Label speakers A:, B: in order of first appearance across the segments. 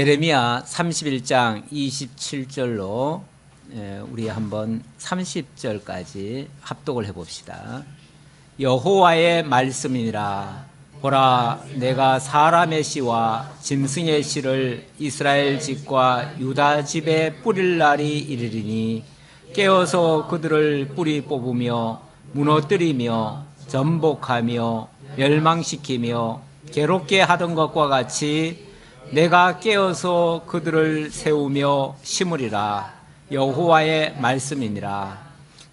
A: 예레미야 31장 27절로 우리 한번 30절까지 합독을 해봅시다. 여호와의 말씀이니라. 보라, 내가 사람의 씨와 짐승의 씨를 이스라엘 집과 유다 집에 뿌릴 날이 이르리니 깨어서 그들을 뿌리 뽑으며 무너뜨리며 전복하며 멸망시키며 괴롭게 하던 것과 같이 내가 깨어서 그들을 세우며 심으리라. 여호와의 말씀이니라.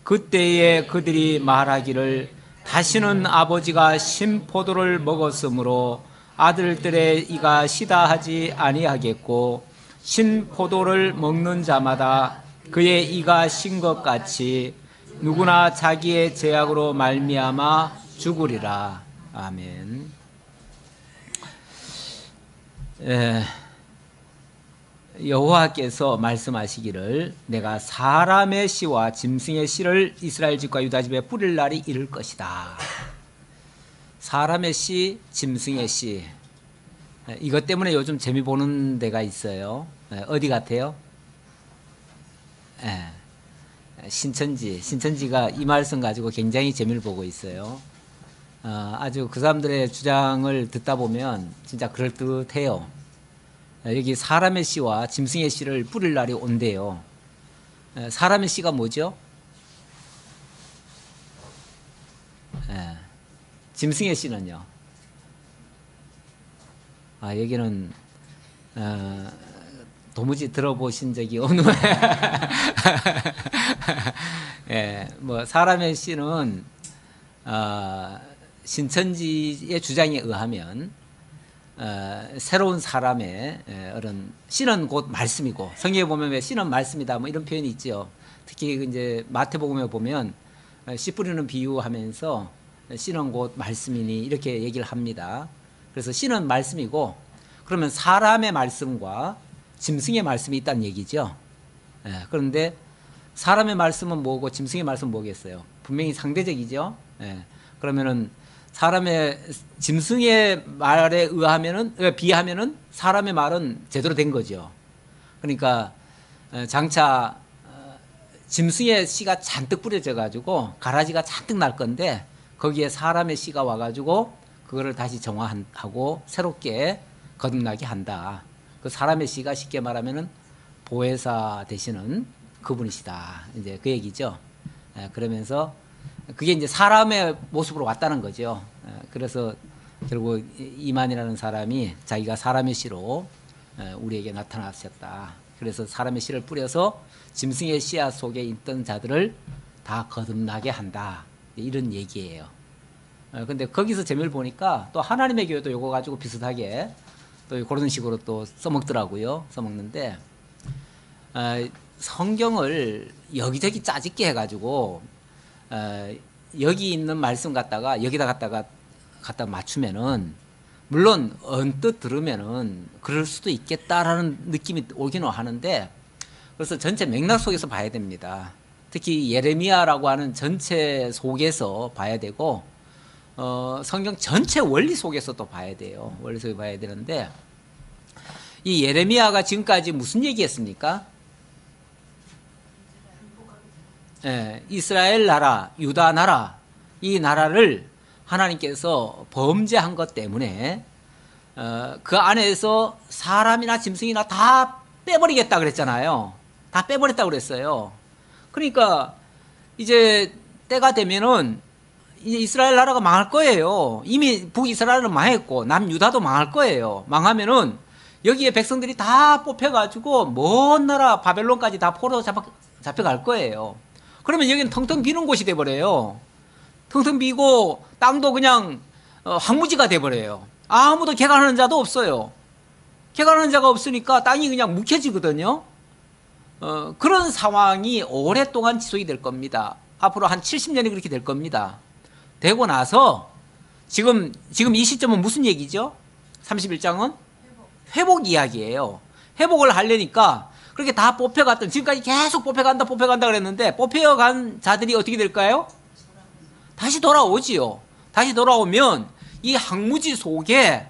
A: 그때에 그들이 말하기를 다시는 아버지가 신 포도를 먹었으므로 아들들의 이가 시다 하지 아니하겠고, 신 포도를 먹는 자마다 그의 이가 신 것 같이 누구나 자기의 죄악으로 말미암아 죽으리라. 아멘. 여호와께서 말씀하시기를 내가 사람의 씨와 짐승의 씨를 이스라엘 집과 유다 집에 뿌릴 날이 이를 것이다. 사람의 씨, 짐승의 씨. 이것 때문에 요즘 재미 보는 데가 있어요. 어디 같아요? 신천지가 이 말씀 가지고 굉장히 재미를 보고 있어요. 아주 그 사람들의 주장을 듣다 보면 진짜 그럴듯해요. 여기 사람의 씨와 짐승의 씨를 뿌릴 날이 온대요. 사람의 씨가 뭐죠? 짐승의 씨는요? 여기는 도무지 들어보신 적이 없는 뭐 사람의 씨는 신천지의 주장에 의하면 새로운 사람의 어른, 씨는 곧 말씀이고, 성경에 보면 왜 씨는 말씀이다 뭐 이런 표현이 있죠. 특히 이제 마태복음에 보면 씨 뿌리는 비유하면서 씨는 곧 말씀이니 이렇게 얘기를 합니다. 그래서 씨는 말씀이고, 그러면 사람의 말씀과 짐승의 말씀이 있다는 얘기죠. 그런데 사람의 말씀은 뭐고 짐승의 말씀은 뭐겠어요? 분명히 상대적이죠. 그러면은 사람의 짐승의 말에 비하면은 사람의 말은 제대로 된 거죠. 그러니까 장차 짐승의 씨가 잔뜩 뿌려져 가지고 가라지가 잔뜩 날 건데, 거기에 사람의 씨가 와 가지고 그거를 다시 정화하고 새롭게 거듭나게 한다. 그 사람의 씨가 쉽게 말하면은 보혜사 되시는 그분이시다. 이제 그 얘기죠. 그러면서 그게 이제 사람의 모습으로 왔다는 거죠. 그래서 결국 이만이라는 사람이 자기가 사람의 씨로 우리에게 나타나셨다. 그래서 사람의 씨를 뿌려서 짐승의 씨앗 속에 있던 자들을 다 거듭나게 한다. 이런 얘기예요. 근데 거기서 재미를 보니까 또 하나님의 교회도 요거 가지고 비슷하게 또 그런 식으로 또 써먹더라고요. 써먹는데 성경을 여기저기 짜집게 해가지고 여기 있는 말씀 갖다가 여기다 갖다가 맞추면은, 물론 언뜻 들으면은 그럴 수도 있겠다라는 느낌이 오기는 하는데, 그래서 전체 맥락 속에서 봐야 됩니다. 특히 예레미야라고 하는 전체 속에서 봐야 되고, 성경 전체 원리 속에서 또 봐야 돼요. 원리 속에 봐야 되는데, 이 예레미야가 지금까지 무슨 얘기했습니까? 이스라엘 나라, 유다 나라, 이 나라를 하나님께서 범죄한 것 때문에 그 안에서 사람이나 짐승이나 다 빼버리겠다 그랬잖아요. 다 빼버렸다고 그랬어요. 그러니까 이제 때가 되면은 이제 이스라엘 나라가 망할 거예요. 이미 북이스라엘은 망했고 남유다도 망할 거예요. 망하면은 여기에 백성들이 다 뽑혀가지고 먼 나라 바벨론까지 다 포로 잡혀갈 거예요. 그러면 여기는 텅텅 비는 곳이 돼버려요. 텅텅 비고 땅도 그냥 황무지가 돼버려요. 아무도 개간하는 자도 없어요. 개간하는 자가 없으니까 땅이 그냥 묵혀지거든요. 그런 상황이 오랫동안 지속이 될 겁니다. 앞으로 한 70년이 그렇게 될 겁니다. 되고 나서 지금 이 시점은 무슨 얘기죠? 31장은 회복 이야기예요. 회복을 하려니까 그렇게 다 뽑혀갔던, 지금까지 계속 뽑혀간다 그랬는데, 뽑혀간 자들이 어떻게 될까요? 다시 돌아오지요. 다시 돌아오면 이 황무지 속에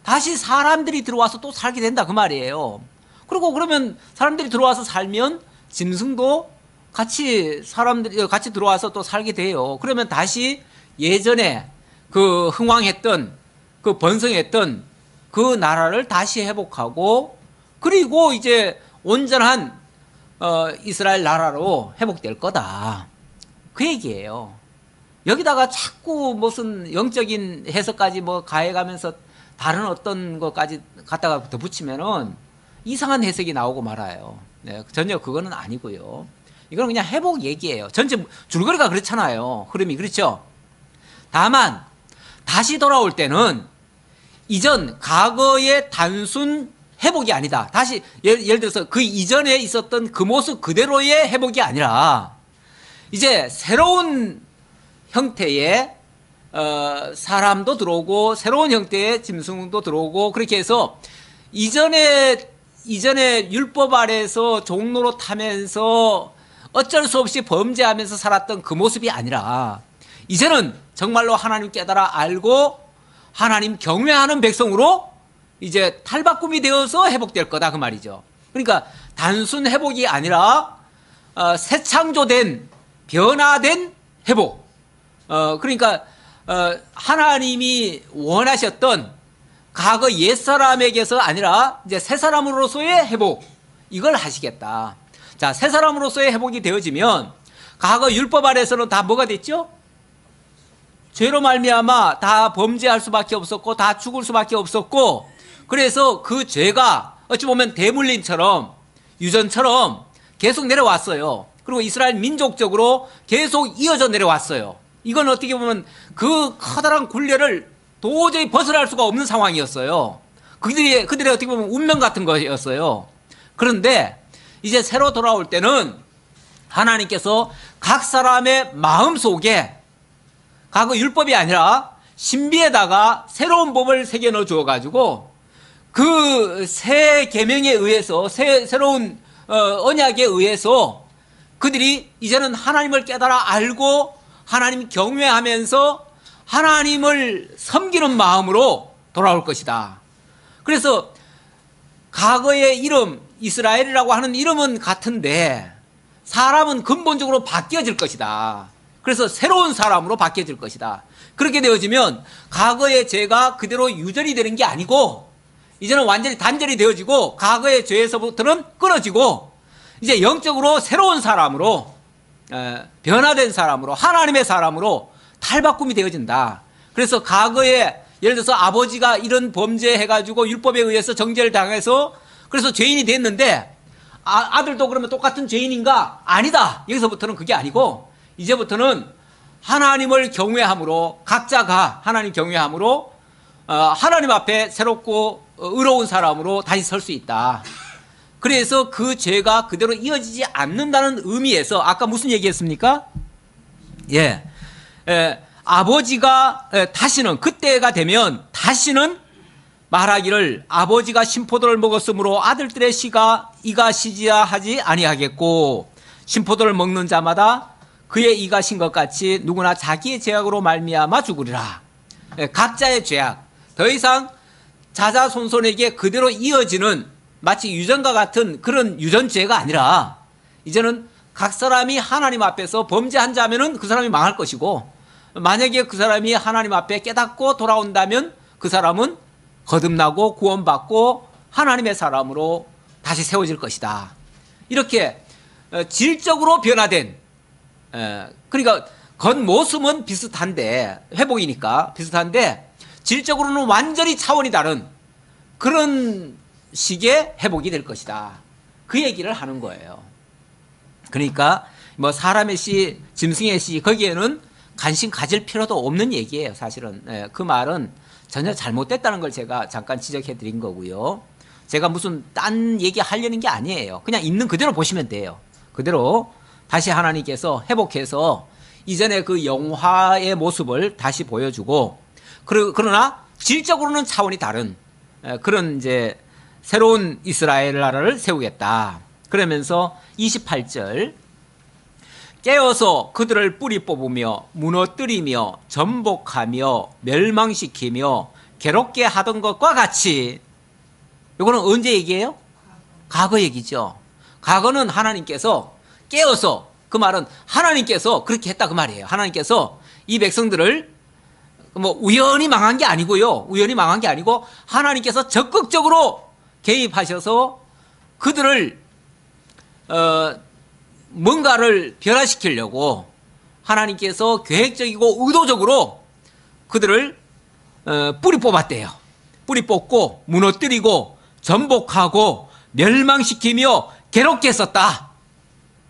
A: 다시 사람들이 들어와서 또 살게 된다 그 말이에요. 그리고 그러면 사람들이 들어와서 살면 짐승도 같이 사람들이 같이 들어와서 또 살게 돼요. 그러면 다시 예전에 그 흥왕했던 그 번성했던 그 나라를 다시 회복하고 그리고 이제 온전한 이스라엘 나라로 회복될 거다. 그 얘기예요. 여기다가 자꾸 무슨 영적인 해석까지 뭐 가해가면서 다른 어떤 것까지 갖다가 덧붙이면은 이상한 해석이 나오고 말아요. 네, 전혀 그거는 아니고요. 이건 그냥 회복 얘기예요. 전체 줄거리가 그렇잖아요. 흐름이 그렇죠. 다만 다시 돌아올 때는 이전 과거의 단순 회복이 아니다. 다시 예를 들어서 그 이전에 있었던 그 모습 그대로의 회복이 아니라 이제 새로운 형태의 사람도 들어오고 새로운 형태의 짐승도 들어오고 그렇게 해서 이전에 율법 아래에서 종로로 타면서 어쩔 수 없이 범죄하면서 살았던 그 모습이 아니라 이제는 정말로 하나님 깨달아 알고 하나님 경외하는 백성으로 이제 탈바꿈이 되어서 회복될 거다 그 말이죠. 그러니까 단순 회복이 아니라 새 창조된 변화된 회복. 그러니까 하나님이 원하셨던 과거 옛사람에게서 아니라 이제 새 사람으로서의 회복 이걸 하시겠다. 자, 새 사람으로서의 회복이 되어지면 과거 율법 아래에서는 다 뭐가 됐죠? 죄로 말미암아 다 범죄할 수밖에 없었고 다 죽을 수밖에 없었고 그래서 그 죄가 어찌 보면 대물림처럼 유전처럼 계속 내려왔어요. 그리고 이스라엘 민족적으로 계속 이어져 내려왔어요. 이건 어떻게 보면 그 커다란 굴레를 도저히 벗어날 수가 없는 상황이었어요. 그들이 어떻게 보면 운명 같은 것이었어요. 그런데 이제 새로 돌아올 때는 하나님께서 각 사람의 마음 속에 과거 율법이 아니라 신비에다가 새로운 법을 새겨 넣어 주어 가지고 그 새 계명에 의해서 새로운 언약에 의해서 그들이 이제는 하나님을 깨달아 알고 하나님 경외하면서 하나님을 섬기는 마음으로 돌아올 것이다. 그래서 과거의 이름 이스라엘이라고 하는 이름은 같은데 사람은 근본적으로 바뀌어질 것이다. 그래서 새로운 사람으로 바뀌어질 것이다. 그렇게 되어지면 과거의 죄가 그대로 유전이 되는 게 아니고 이제는 완전히 단절이 되어지고 과거의 죄에서부터는 끊어지고 이제 영적으로 새로운 사람으로 변화된 사람으로 하나님의 사람으로 탈바꿈이 되어진다. 그래서 과거에 예를 들어서 아버지가 이런 범죄해가지고 율법에 의해서 정죄를 당해서 그래서 죄인이 됐는데 아들도 그러면 똑같은 죄인인가? 아니다. 여기서부터는 그게 아니고 이제부터는 하나님을 경외함으로 각자가 하나님 경외함으로 하나님 앞에 새롭고 의로운 사람으로 다시 설 수 있다. 그래서 그 죄가 그대로 이어지지 않는다는 의미에서 아까 무슨 얘기했습니까? 아버지가 다시는 그때가 되면 다시는 말하기를 아버지가 신포도를 먹었으므로 아들들의 이가 시지야 하지 아니하겠고 신포도를 먹는 자마다 그의 이가 신 것 같이 누구나 자기의 죄악으로 말미암아 죽으리라. 각자의 죄악 더 이상 자자손손에게 그대로 이어지는 마치 유전과 같은 그런 유전죄가 아니라 이제는 각 사람이 하나님 앞에서 범죄한 자면은 그 사람이 망할 것이고 만약에 그 사람이 하나님 앞에 깨닫고 돌아온다면 그 사람은 거듭나고 구원받고 하나님의 사람으로 다시 세워질 것이다. 이렇게 질적으로 변화된 그러니까 겉모습은 비슷한데 회복이니까 비슷한데 질적으로는 완전히 차원이 다른 그런 식의 회복이 될 것이다. 그 얘기를 하는 거예요. 그러니까 뭐 사람의 씨, 짐승의 씨 거기에는 관심 가질 필요도 없는 얘기예요. 사실은 그 말은 전혀 잘못됐다는 걸 제가 잠깐 지적해 드린 거고요. 제가 무슨 딴 얘기 하려는 게 아니에요. 그냥 있는 그대로 보시면 돼요. 그대로 다시 하나님께서 회복해서 이전의 그 영화의 모습을 다시 보여주고 그러나 질적으로는 차원이 다른 그런 이제 새로운 이스라엘 나라를 세우겠다. 그러면서 28절 깨어서 그들을 뿌리 뽑으며 무너뜨리며 전복하며 멸망시키며 괴롭게 하던 것과 같이. 이거는 언제 얘기예요? 과거 얘기죠. 과거는 하나님께서 깨어서, 그 말은 하나님께서 그렇게 했다 그 말이에요. 하나님께서 이 백성들을 뭐 우연히 망한 게 아니고요. 우연히 망한 게 아니고 하나님께서 적극적으로 개입하셔서 그들을 뭔가를 변화시키려고 하나님께서 계획적이고 의도적으로 그들을 뿌리 뽑았대요. 뿌리 뽑고 무너뜨리고 전복하고 멸망시키며 괴롭게 했었다.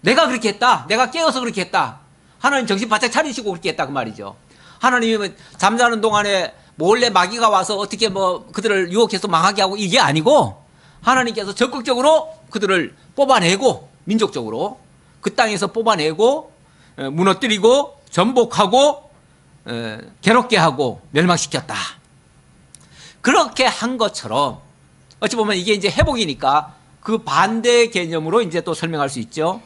A: 내가 그렇게 했다. 내가 깨어서 그렇게 했다. 하나님 정신 바짝 차리시고 그렇게 했다 그 말이죠. 하나님은 잠자는 동안에 몰래 마귀가 와서 어떻게 뭐 그들을 유혹해서 망하게 하고 이게 아니고 하나님께서 적극적으로 그들을 뽑아내고 민족적으로 그 땅에서 뽑아내고 무너뜨리고 전복하고 괴롭게 하고 멸망시켰다. 그렇게 한 것처럼 어찌 보면 이게 이제 회복이니까 그 반대 개념으로 이제 또 설명할 수 있죠.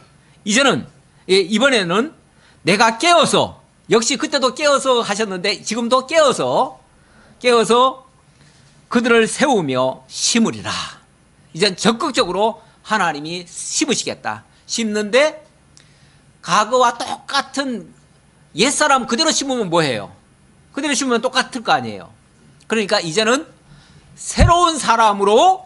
A: 이번에는 내가 깨어서, 역시 그때도 깨어서 하셨는데 지금도 깨어서 그들을 세우며 심으리라. 이젠 적극적으로 하나님이 심으시겠다. 심는데 과거와 똑같은 옛사람 그대로 심으면 뭐해요? 그대로 심으면 똑같을 거 아니에요. 그러니까 이제는 새로운 사람으로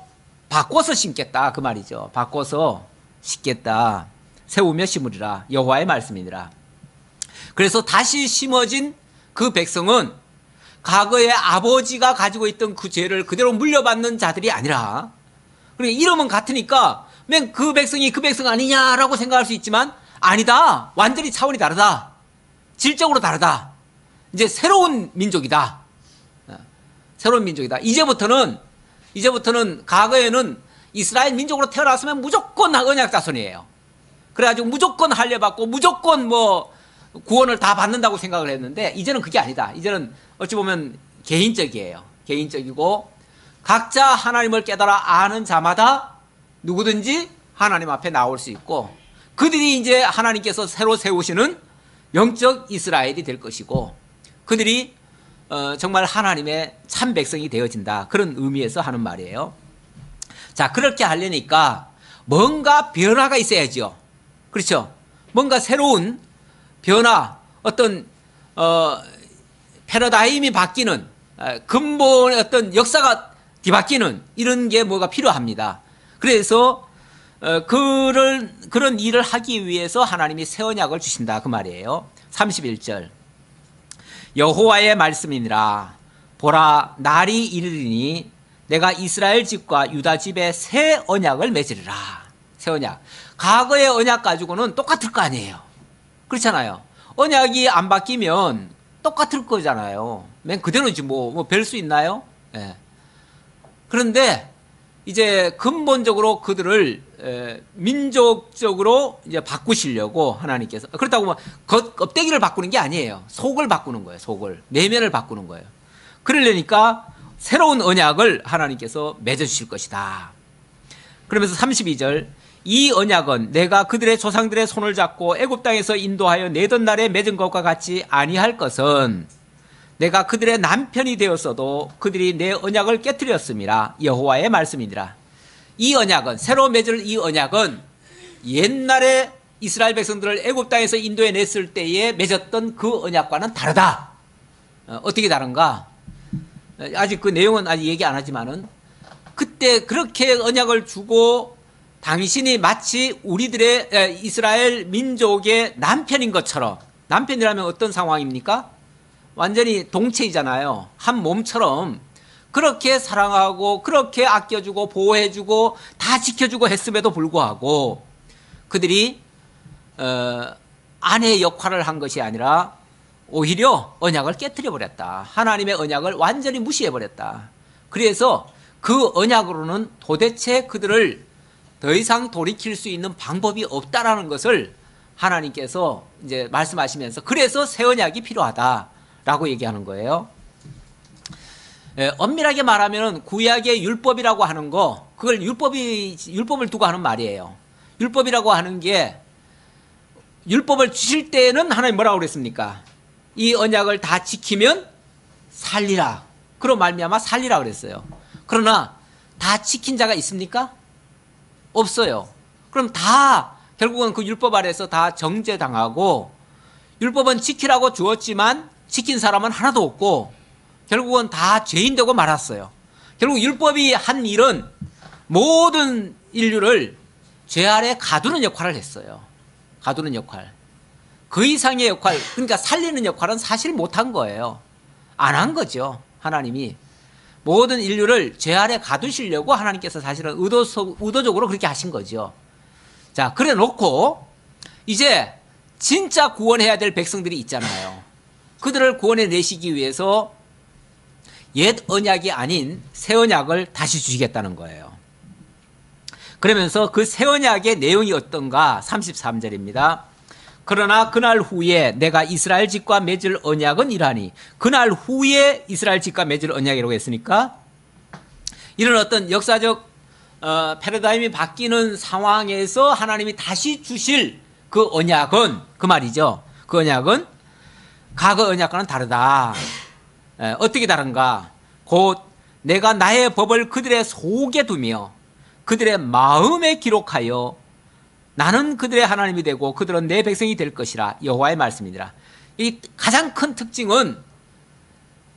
A: 바꿔서 심겠다 그 말이죠. 바꿔서 심겠다. 세우며 심으리라. 여호와의 말씀이니라. 그래서 다시 심어진 그 백성은 과거에 아버지가 가지고 있던 그 죄를 그대로 물려받는 자들이 아니라, 그러니까 이름은 같으니까 맨 그 백성이 그 백성 아니냐라고 생각할 수 있지만 아니다. 완전히 차원이 다르다. 질적으로 다르다. 이제 새로운 민족이다. 새로운 민족이다. 이제부터는 과거에는 이스라엘 민족으로 태어났으면 무조건 언약 자손이에요. 그래가지고 무조건 할례받고 무조건 뭐 구원을 다 받는다고 생각을 했는데 이제는 그게 아니다. 이제는 어찌 보면 개인적이에요. 개인적이고 각자 하나님을 깨달아 아는 자마다 누구든지 하나님 앞에 나올 수 있고 그들이 이제 하나님께서 새로 세우시는 영적 이스라엘이 될 것이고 그들이 정말 하나님의 참 백성이 되어진다. 그런 의미에서 하는 말이에요. 자, 그렇게 하려니까 뭔가 변화가 있어야죠. 그렇죠? 뭔가 새로운 변화, 어떤 패러다임이 바뀌는 근본의 어떤 역사가 뒤바뀌는 이런 게 뭐가 필요합니다. 그래서 그런 일을 하기 위해서 하나님이 새 언약을 주신다 그 말이에요. 31절 여호와의 말씀이니라. 보라, 날이 이르리니 내가 이스라엘 집과 유다 집에 새 언약을 맺으리라. 새 언약. 과거의 언약 가지고는 똑같을 거 아니에요. 그렇잖아요. 언약이 안 바뀌면 똑같을 거잖아요. 맨 그대로지 뭐 별 수 있나요? 네. 그런데 이제 근본적으로 그들을 민족적으로 이제 바꾸시려고 하나님께서, 그렇다고 뭐 껍데기를 바꾸는 게 아니에요. 속을 바꾸는 거예요. 속을, 내면을 바꾸는 거예요. 그러려니까 새로운 언약을 하나님께서 맺어주실 것이다. 그러면서 32절 이 언약은 내가 그들의 조상들의 손을 잡고 애굽 땅에서 인도하여 내던 날에 맺은 것과 같이 아니할 것은 내가 그들의 남편이 되었어도 그들이 내 언약을 깨뜨렸음이라. 여호와의 말씀이니라. 이 언약은, 새로 맺을 이 언약은 옛날에 이스라엘 백성들을 애굽 땅에서 인도해 냈을 때에 맺었던 그 언약과는 다르다. 어떻게 다른가? 아직 그 내용은 아직 얘기 안 하지만은 그때 그렇게 언약을 주고 당신이 마치 우리들의 이스라엘 민족의 남편인 것처럼, 남편이라면 어떤 상황입니까? 완전히 동체이잖아요. 한 몸처럼 그렇게 사랑하고 그렇게 아껴주고 보호해주고 다 지켜주고 했음에도 불구하고 그들이 아내의 역할을 한 것이 아니라 오히려 언약을 깨뜨려 버렸다. 하나님의 언약을 완전히 무시해 버렸다. 그래서 그 언약으로는 도대체 그들을 더 이상 돌이킬 수 있는 방법이 없다라는 것을 하나님께서 이제 말씀하시면서 그래서 새 언약이 필요하다라고 얘기하는 거예요. 엄밀하게 말하면 구약의 율법이라고 하는 거, 그걸 율법을 두고 하는 말이에요. 율법이라고 하는 게, 율법을 주실 때는 하나님 뭐라고 그랬습니까? 이 언약을 다 지키면 살리라. 그로 말미암아 살리라 그랬어요. 그러나 다 지킨 자가 있습니까? 없어요. 그럼 다 결국은 그 율법 아래에서 다 정죄당하고, 율법은 지키라고 주었지만 지킨 사람은 하나도 없고 결국은 다 죄인 되고 말았어요. 결국 율법이 한 일은 모든 인류를 죄 아래 가두는 역할을 했어요. 가두는 역할. 그 이상의 역할, 그러니까 살리는 역할은 사실 못한 거예요. 안 한 거죠. 하나님이 모든 인류를 죄 아래 가두시려고 하나님께서 사실은 의도적으로 그렇게 하신 거죠. 자, 그래 놓고 이제 진짜 구원해야 될 백성들이 있잖아요. 그들을 구원해 내시기 위해서 옛 언약이 아닌 새 언약을 다시 주시겠다는 거예요. 그러면서 그 새 언약의 내용이 어떤가? 33절입니다. 그러나 그날 후에 내가 이스라엘 집과 맺을 언약은 이러하니, 그날 후에 이스라엘 집과 맺을 언약이라고 했으니까 이런 어떤 역사적 패러다임이 바뀌는 상황에서 하나님이 다시 주실 그 언약은, 그 말이죠. 그 언약은 과거 언약과는 다르다. 어떻게 다른가? 곧 내가 나의 법을 그들의 속에 두며 그들의 마음에 기록하여 나는 그들의 하나님이 되고 그들은 내 백성이 될 것이라. 여호와의 말씀이니라. 이 가장 큰 특징은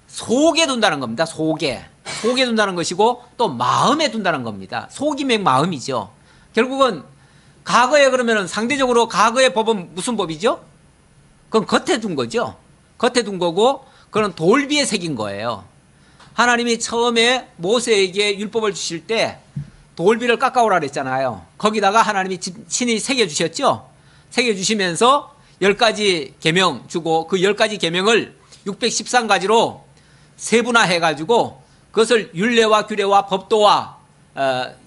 A: 속에 둔다는 겁니다. 속에 둔다는 것이고 또 마음에 둔다는 겁니다. 속이면 마음이죠. 결국은 과거에, 그러면 상대적으로 과거의 법은 무슨 법이죠? 그건 겉에 둔 거죠. 겉에 둔 거고 그건 돌 위에 새긴 거예요. 하나님이 처음에 모세에게 율법을 주실 때 돌비를 깎아오라 그랬잖아요. 거기다가 하나님이 친히 새겨주셨죠. 새겨주시면서 10가지 계명 주고 그 10가지 계명을 613가지로 세분화해가지고 그것을 율례와 규례와 법도와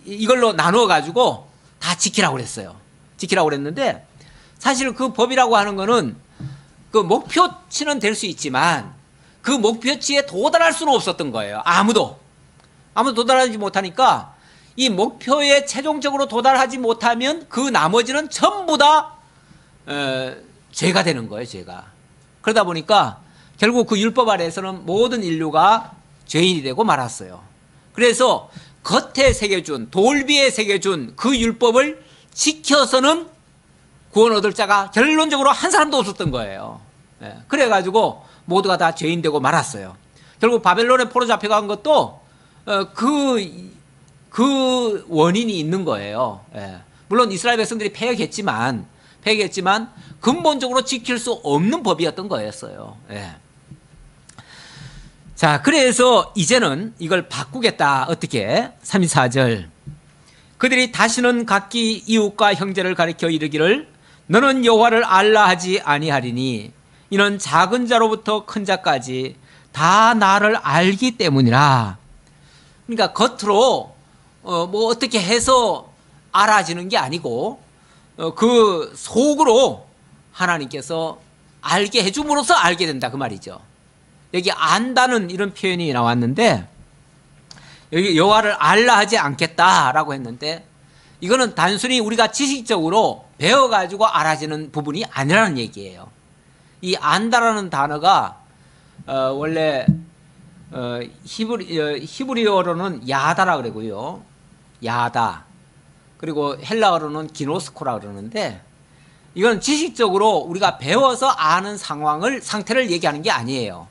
A: 이걸로 나누어가지고 다 지키라고 그랬어요. 지키라고 그랬는데 사실 그 법이라고 하는 거는 그 목표치는 될 수 있지만 그 목표치에 도달할 수는 없었던 거예요. 아무도 도달하지 못하니까 이 목표에 최종적으로 도달하지 못하면 그 나머지는 전부 다 죄가 되는 거예요. 죄가. 그러다 보니까 결국 그 율법 아래에서는 모든 인류가 죄인이 되고 말았어요. 그래서 겉에 새겨준, 돌비에 새겨준 그 율법을 지켜서는 구원 얻을 자가 결론적으로 한 사람도 없었던 거예요. 그래가지고 모두가 다 죄인 되고 말았어요. 결국 바벨론에 포로 잡혀간 것도 그 원인이 있는 거예요. 물론 이스라엘 백성들이 패역했지만 근본적으로 지킬 수 없는 법이었던 거였어요. 자, 그래서 이제는 이걸 바꾸겠다. 어떻게? 34절. 그들이 다시는 각기 이웃과 형제를 가리켜 이르기를 너는 여호와를 알라 하지 아니하리니 이는 작은 자로부터 큰 자까지 다 나를 알기 때문이라. 그러니까 겉으로 뭐 어떻게 해서 알아지는 게 아니고 그 속으로 하나님께서 알게 해줌으로써 알게 된다 그 말이죠. 여기 안다는 이런 표현이 나왔는데 여기 여호와를 알라 하지 않겠다라고 했는데 이거는 단순히 우리가 지식적으로 배워가지고 알아지는 부분이 아니라는 얘기예요. 이 안다라는 단어가 원래 히브리어로는 야다라 그러고요. 야다. 그리고 헬라어로는 기노스코라 그러는데 이건 지식적으로 우리가 배워서 아는 상태를 얘기하는 게 아니에요.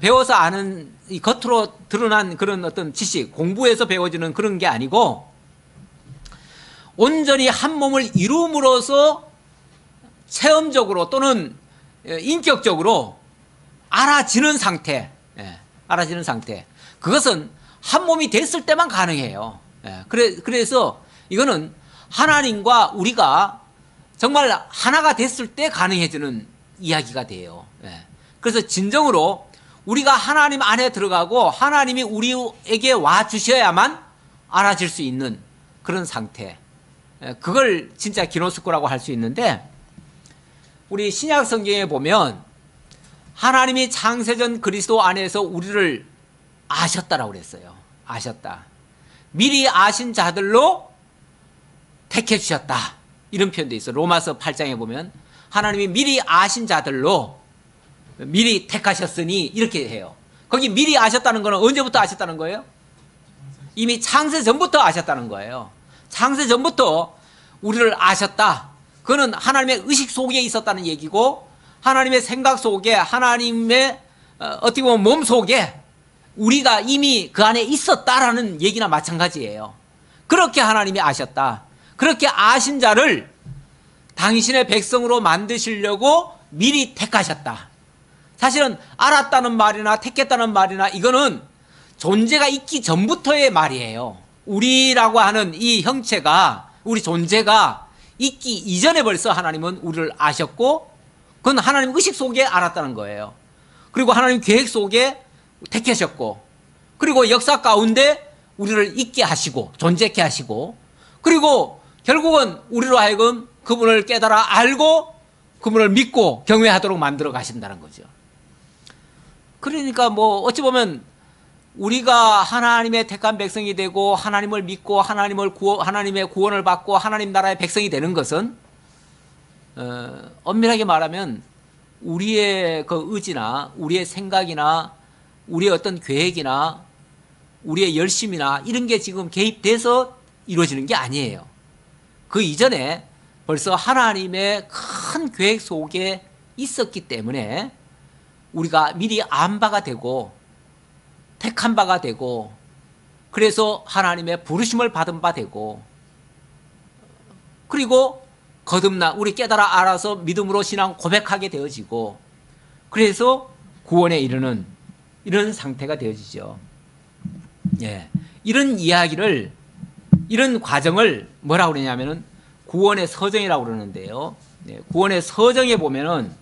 A: 배워서 아는 이 겉으로 드러난 그런 어떤 지식, 공부해서 배워지는 그런 게 아니고 온전히 한 몸을 이룸으로써 체험적으로 또는 인격적으로 알아지는 상태, 알아지는 상태. 그것은 한 몸이 됐을 때만 가능해요. 그래서 이거는 하나님과 우리가 정말 하나가 됐을 때 가능해지는 이야기가 돼요. 그래서 진정으로 우리가 하나님 안에 들어가고 하나님이 우리에게 와 주셔야만 알아질 수 있는 그런 상태. 그걸 진짜 기노스코라고 할 수 있는데 우리 신약 성경에 보면 하나님이 창세전 그리스도 안에서 우리를 아셨다라고 그랬어요. 아셨다. 미리 아신 자들로 택해 주셨다. 이런 표현도 있어요. 로마서 8장에 보면 하나님이 미리 아신 자들로 미리 택하셨으니 이렇게 해요. 거기 미리 아셨다는 거는 언제부터 아셨다는 거예요? 이미 창세 전부터 아셨다는 거예요. 창세 전부터 우리를 아셨다. 그거는 하나님의 의식 속에 있었다는 얘기고, 하나님의 생각 속에, 하나님의 어떻게 보면 몸 속에 우리가 이미 그 안에 있었다라는 얘기나 마찬가지예요. 그렇게 하나님이 아셨다. 그렇게 아신 자를 당신의 백성으로 만드시려고 미리 택하셨다. 사실은 알았다는 말이나 택했다는 말이나 이거는 존재가 있기 전부터의 말이에요. 우리라고 하는 이 형체가, 우리 존재가 있기 이전에 벌써 하나님은 우리를 아셨고, 그건 하나님 의식 속에 알았다는 거예요. 그리고 하나님 계획 속에 택하셨고, 그리고 역사 가운데 우리를 있게 하시고 존재케 하시고, 그리고 결국은 우리로 하여금 그분을 깨달아 알고 그분을 믿고 경외하도록 만들어 가신다는 거죠. 그러니까 뭐 어찌 보면 우리가 하나님의 택한 백성이 되고 하나님을 믿고 하나님의 구원을 받고 하나님 나라의 백성이 되는 것은 엄밀하게 말하면 우리의 그 의지나 우리의 생각이나 우리의 어떤 계획이나 우리의 열심이나 이런 게 지금 개입돼서 이루어지는 게 아니에요. 그 이전에 벌써 하나님의 큰 계획 속에 있었기 때문에 우리가 미리 안 바가 되고 택한 바가 되고, 그래서 하나님의 부르심을 받은 바 되고, 그리고 거듭나 우리 깨달아 알아서 믿음으로 신앙 고백하게 되어지고, 그래서 구원에 이르는 이런 상태가 되어지죠. 예, 이런 이야기를, 이런 과정을 뭐라고 그러냐면은 구원의 서정이라고 그러는데요. 예, 구원의 서정에 보면은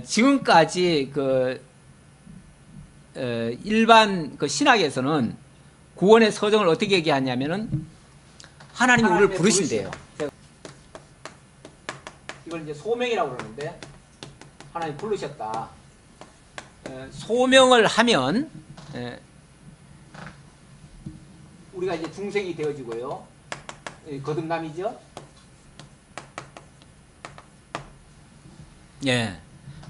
A: 지금까지 일반 그 신학에서는 구원의 서정을 어떻게 얘기하냐면은 하나님이 우리를 부르신대요. 이걸 이제 소명이라고 그러는데, 하나님 부르셨다. 소명을 하면 우리가 이제 중생이 되어지고요. 거듭남이죠. 예.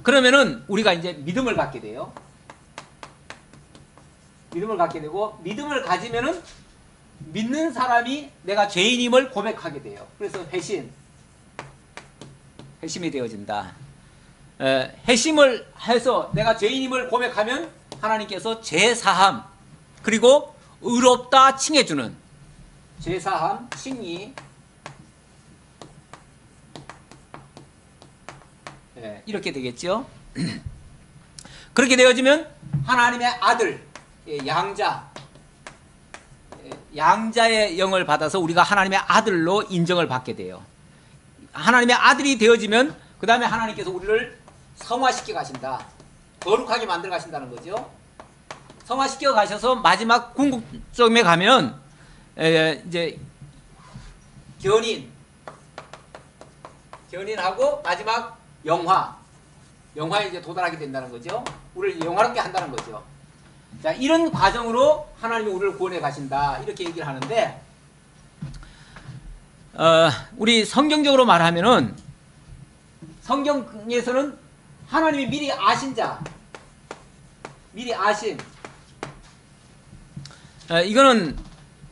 A: 그러면은 우리가 이제 믿음을 갖게 돼요. 믿음을 갖게 되고, 믿음을 가지면은 믿는 사람이 내가 죄인임을 고백하게 돼요. 그래서 회심이 되어진다. 회심을 해서 내가 죄인임을 고백하면 하나님께서 죄사함, 그리고 의롭다 칭해주는 죄사함, 칭의, 이렇게 되겠죠. 그렇게 되어지면 하나님의 아들, 양자의 영을 받아서 우리가 하나님의 아들로 인정을 받게 돼요. 하나님의 아들이 되어지면 그 다음에 하나님께서 우리를 성화시켜 가신다. 거룩하게 만들어 가신다는 거죠. 성화시켜 가셔서 마지막 궁극점에 가면 이제 견인하고 마지막 영화에 이제 도달하게 된다는 거죠. 우리를 영화롭게 한다는 거죠. 자, 이런 과정으로 하나님이 우리를 구원해 가신다, 이렇게 얘기를 하는데, 우리 성경적으로 말하면은 성경에서는 하나님이 미리 아신 자, 미리 아심, 이거는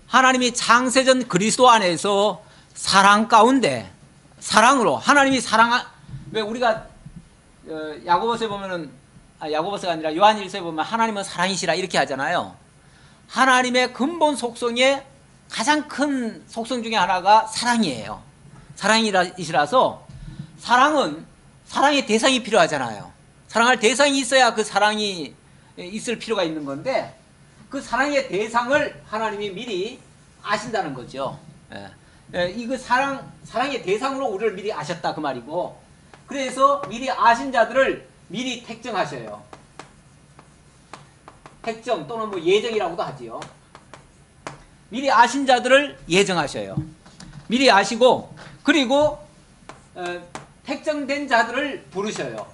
A: 하나님이 창세전 그리스도 안에서 사랑 가운데, 사랑으로 하나님이 왜 우리가 야고보서에 보면은, 야고보서가 아니라 요한일서에 보면 하나님은 사랑이시라 이렇게 하잖아요. 하나님의 근본 속성의 가장 큰 속성 중에 하나가 사랑이에요. 사랑이시라서, 사랑은 사랑의 대상이 필요하잖아요. 사랑할 대상이 있어야 그 사랑이 있을 필요가 있는 건데, 그 사랑의 대상을 하나님이 미리 아신다는 거죠. 이거 사랑의 대상으로 우리를 미리 아셨다, 그 말이고, 그래서 미리 아신 자들을 미리 택정하셔요. 택정 또는 뭐 예정이라고도 하지요. 미리 아신 자들을 예정하셔요. 미리 아시고, 그리고 택정된 자들을 부르셔요.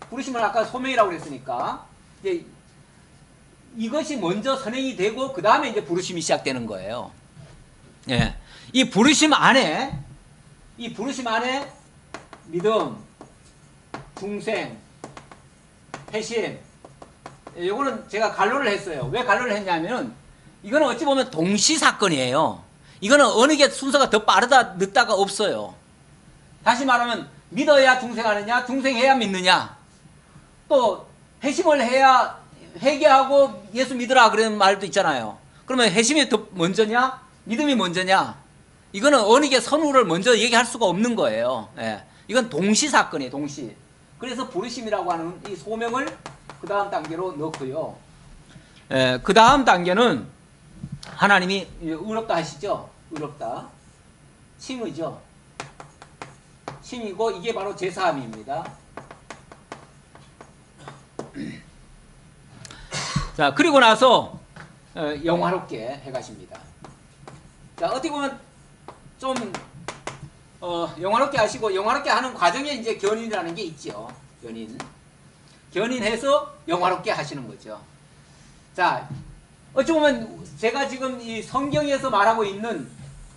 A: 부르시면 아까 소명이라고 그랬으니까 이제 이것이 먼저 선행이 되고 그 다음에 이제 부르심이 시작되는 거예요. 예, 이 부르심 안에 믿음, 중생, 회심, 요거는 제가 간로를 했어요. 왜 간로를 했냐면은 이거는 어찌 보면 동시 사건이에요. 이거는 어느 게 순서가 더 빠르다 늦다가 없어요. 다시 말하면 믿어야 중생하느냐, 중생해야 믿느냐. 또 회심을 해야 회개하고 예수 믿으라 그런 말도 있잖아요. 그러면 회심이 더 먼저냐, 믿음이 먼저냐? 이거는 어느 게 선후를 먼저 얘기할 수가 없는 거예요. 예. 이건 동시 사건이에요, 동시. 그래서 부르심이라고 하는 이 소명을 그 다음 단계로 넣고요. 그 다음 단계는 하나님이 의롭다 하시죠. 의롭다. 칭의죠. 칭이고 이게 바로 제사함입니다. 자, 그리고 나서 영화롭게 해가십니다. 자, 어떻게 보면 좀 영화롭게 하시고, 영화롭게 하는 과정에 이제 견인이라는 게 있죠. 견인해서 영화롭게 하시는 거죠. 자, 어찌 보면 제가 지금 이 성경에서 말하고 있는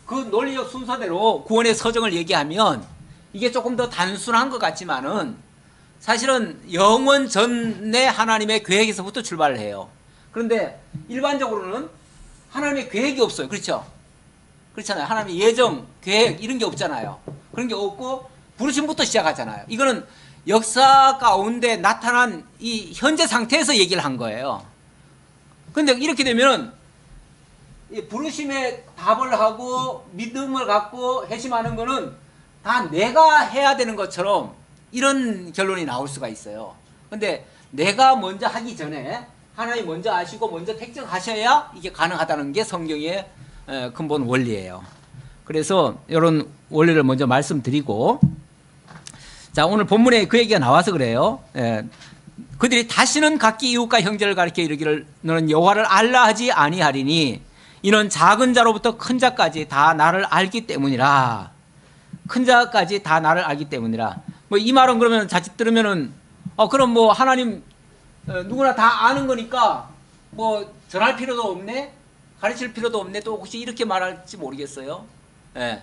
A: 그 논리적 순서대로 구원의 서정을 얘기하면 이게 조금 더 단순한 것 같지만은 사실은 영원 전에 하나님의 계획에서부터 출발을 해요. 그런데 일반적으로는 하나님의 계획이 없어요. 그렇죠? 그렇잖아요. 하나님의 예정, 계획 이런 게 없잖아요. 그런 게 없고 부르심부터 시작하잖아요. 이거는 역사 가운데 나타난 이 현재 상태에서 얘기를 한 거예요. 근데 이렇게 되면은 부르심에 답을 하고 믿음을 갖고 회심하는 거는 다 내가 해야 되는 것처럼 이런 결론이 나올 수가 있어요. 근데 내가 먼저 하기 전에 하나님 먼저 아시고 먼저 택정하셔야 이게 가능하다는 게 성경의 근본 원리예요. 그래서 이런 원리를 먼저 말씀드리고, 자, 오늘 본문에 그 얘기가 나와서 그래요. 그들이 다시는 각기 이웃과 형제를 가리켜 이르기를 너는 여호와를 알라 하지 아니하리니 이는 작은 자로부터 큰 자까지 다 나를 알기 때문이라. 큰 자까지 다 나를 알기 때문이라. 뭐 이 말은 그러면 자칫 들으면은 그럼 뭐 하나님 누구나 다 아는 거니까 뭐 전할 필요도 없네, 가르칠 필요도 없네, 또 혹시 이렇게 말할지 모르겠어요. 예.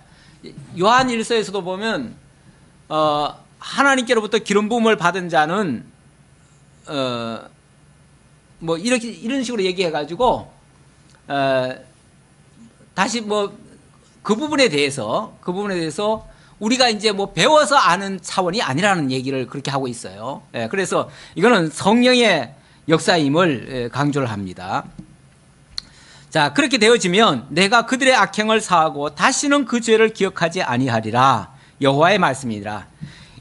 A: 요한 1서에서도 보면 하나님께로부터 기름 부음을 받은 자는 뭐 이렇게 이런 식으로 얘기해 가지고 다시 뭐 그 부분에 대해서 우리가 이제 뭐 배워서 아는 차원이 아니라는 얘기를 그렇게 하고 있어요. 예, 그래서 이거는 성령의 역사임을 강조를 합니다. 자, 그렇게 되어지면 내가 그들의 악행을 사하고 다시는 그 죄를 기억하지 아니하리라. 여호와의 말씀이라.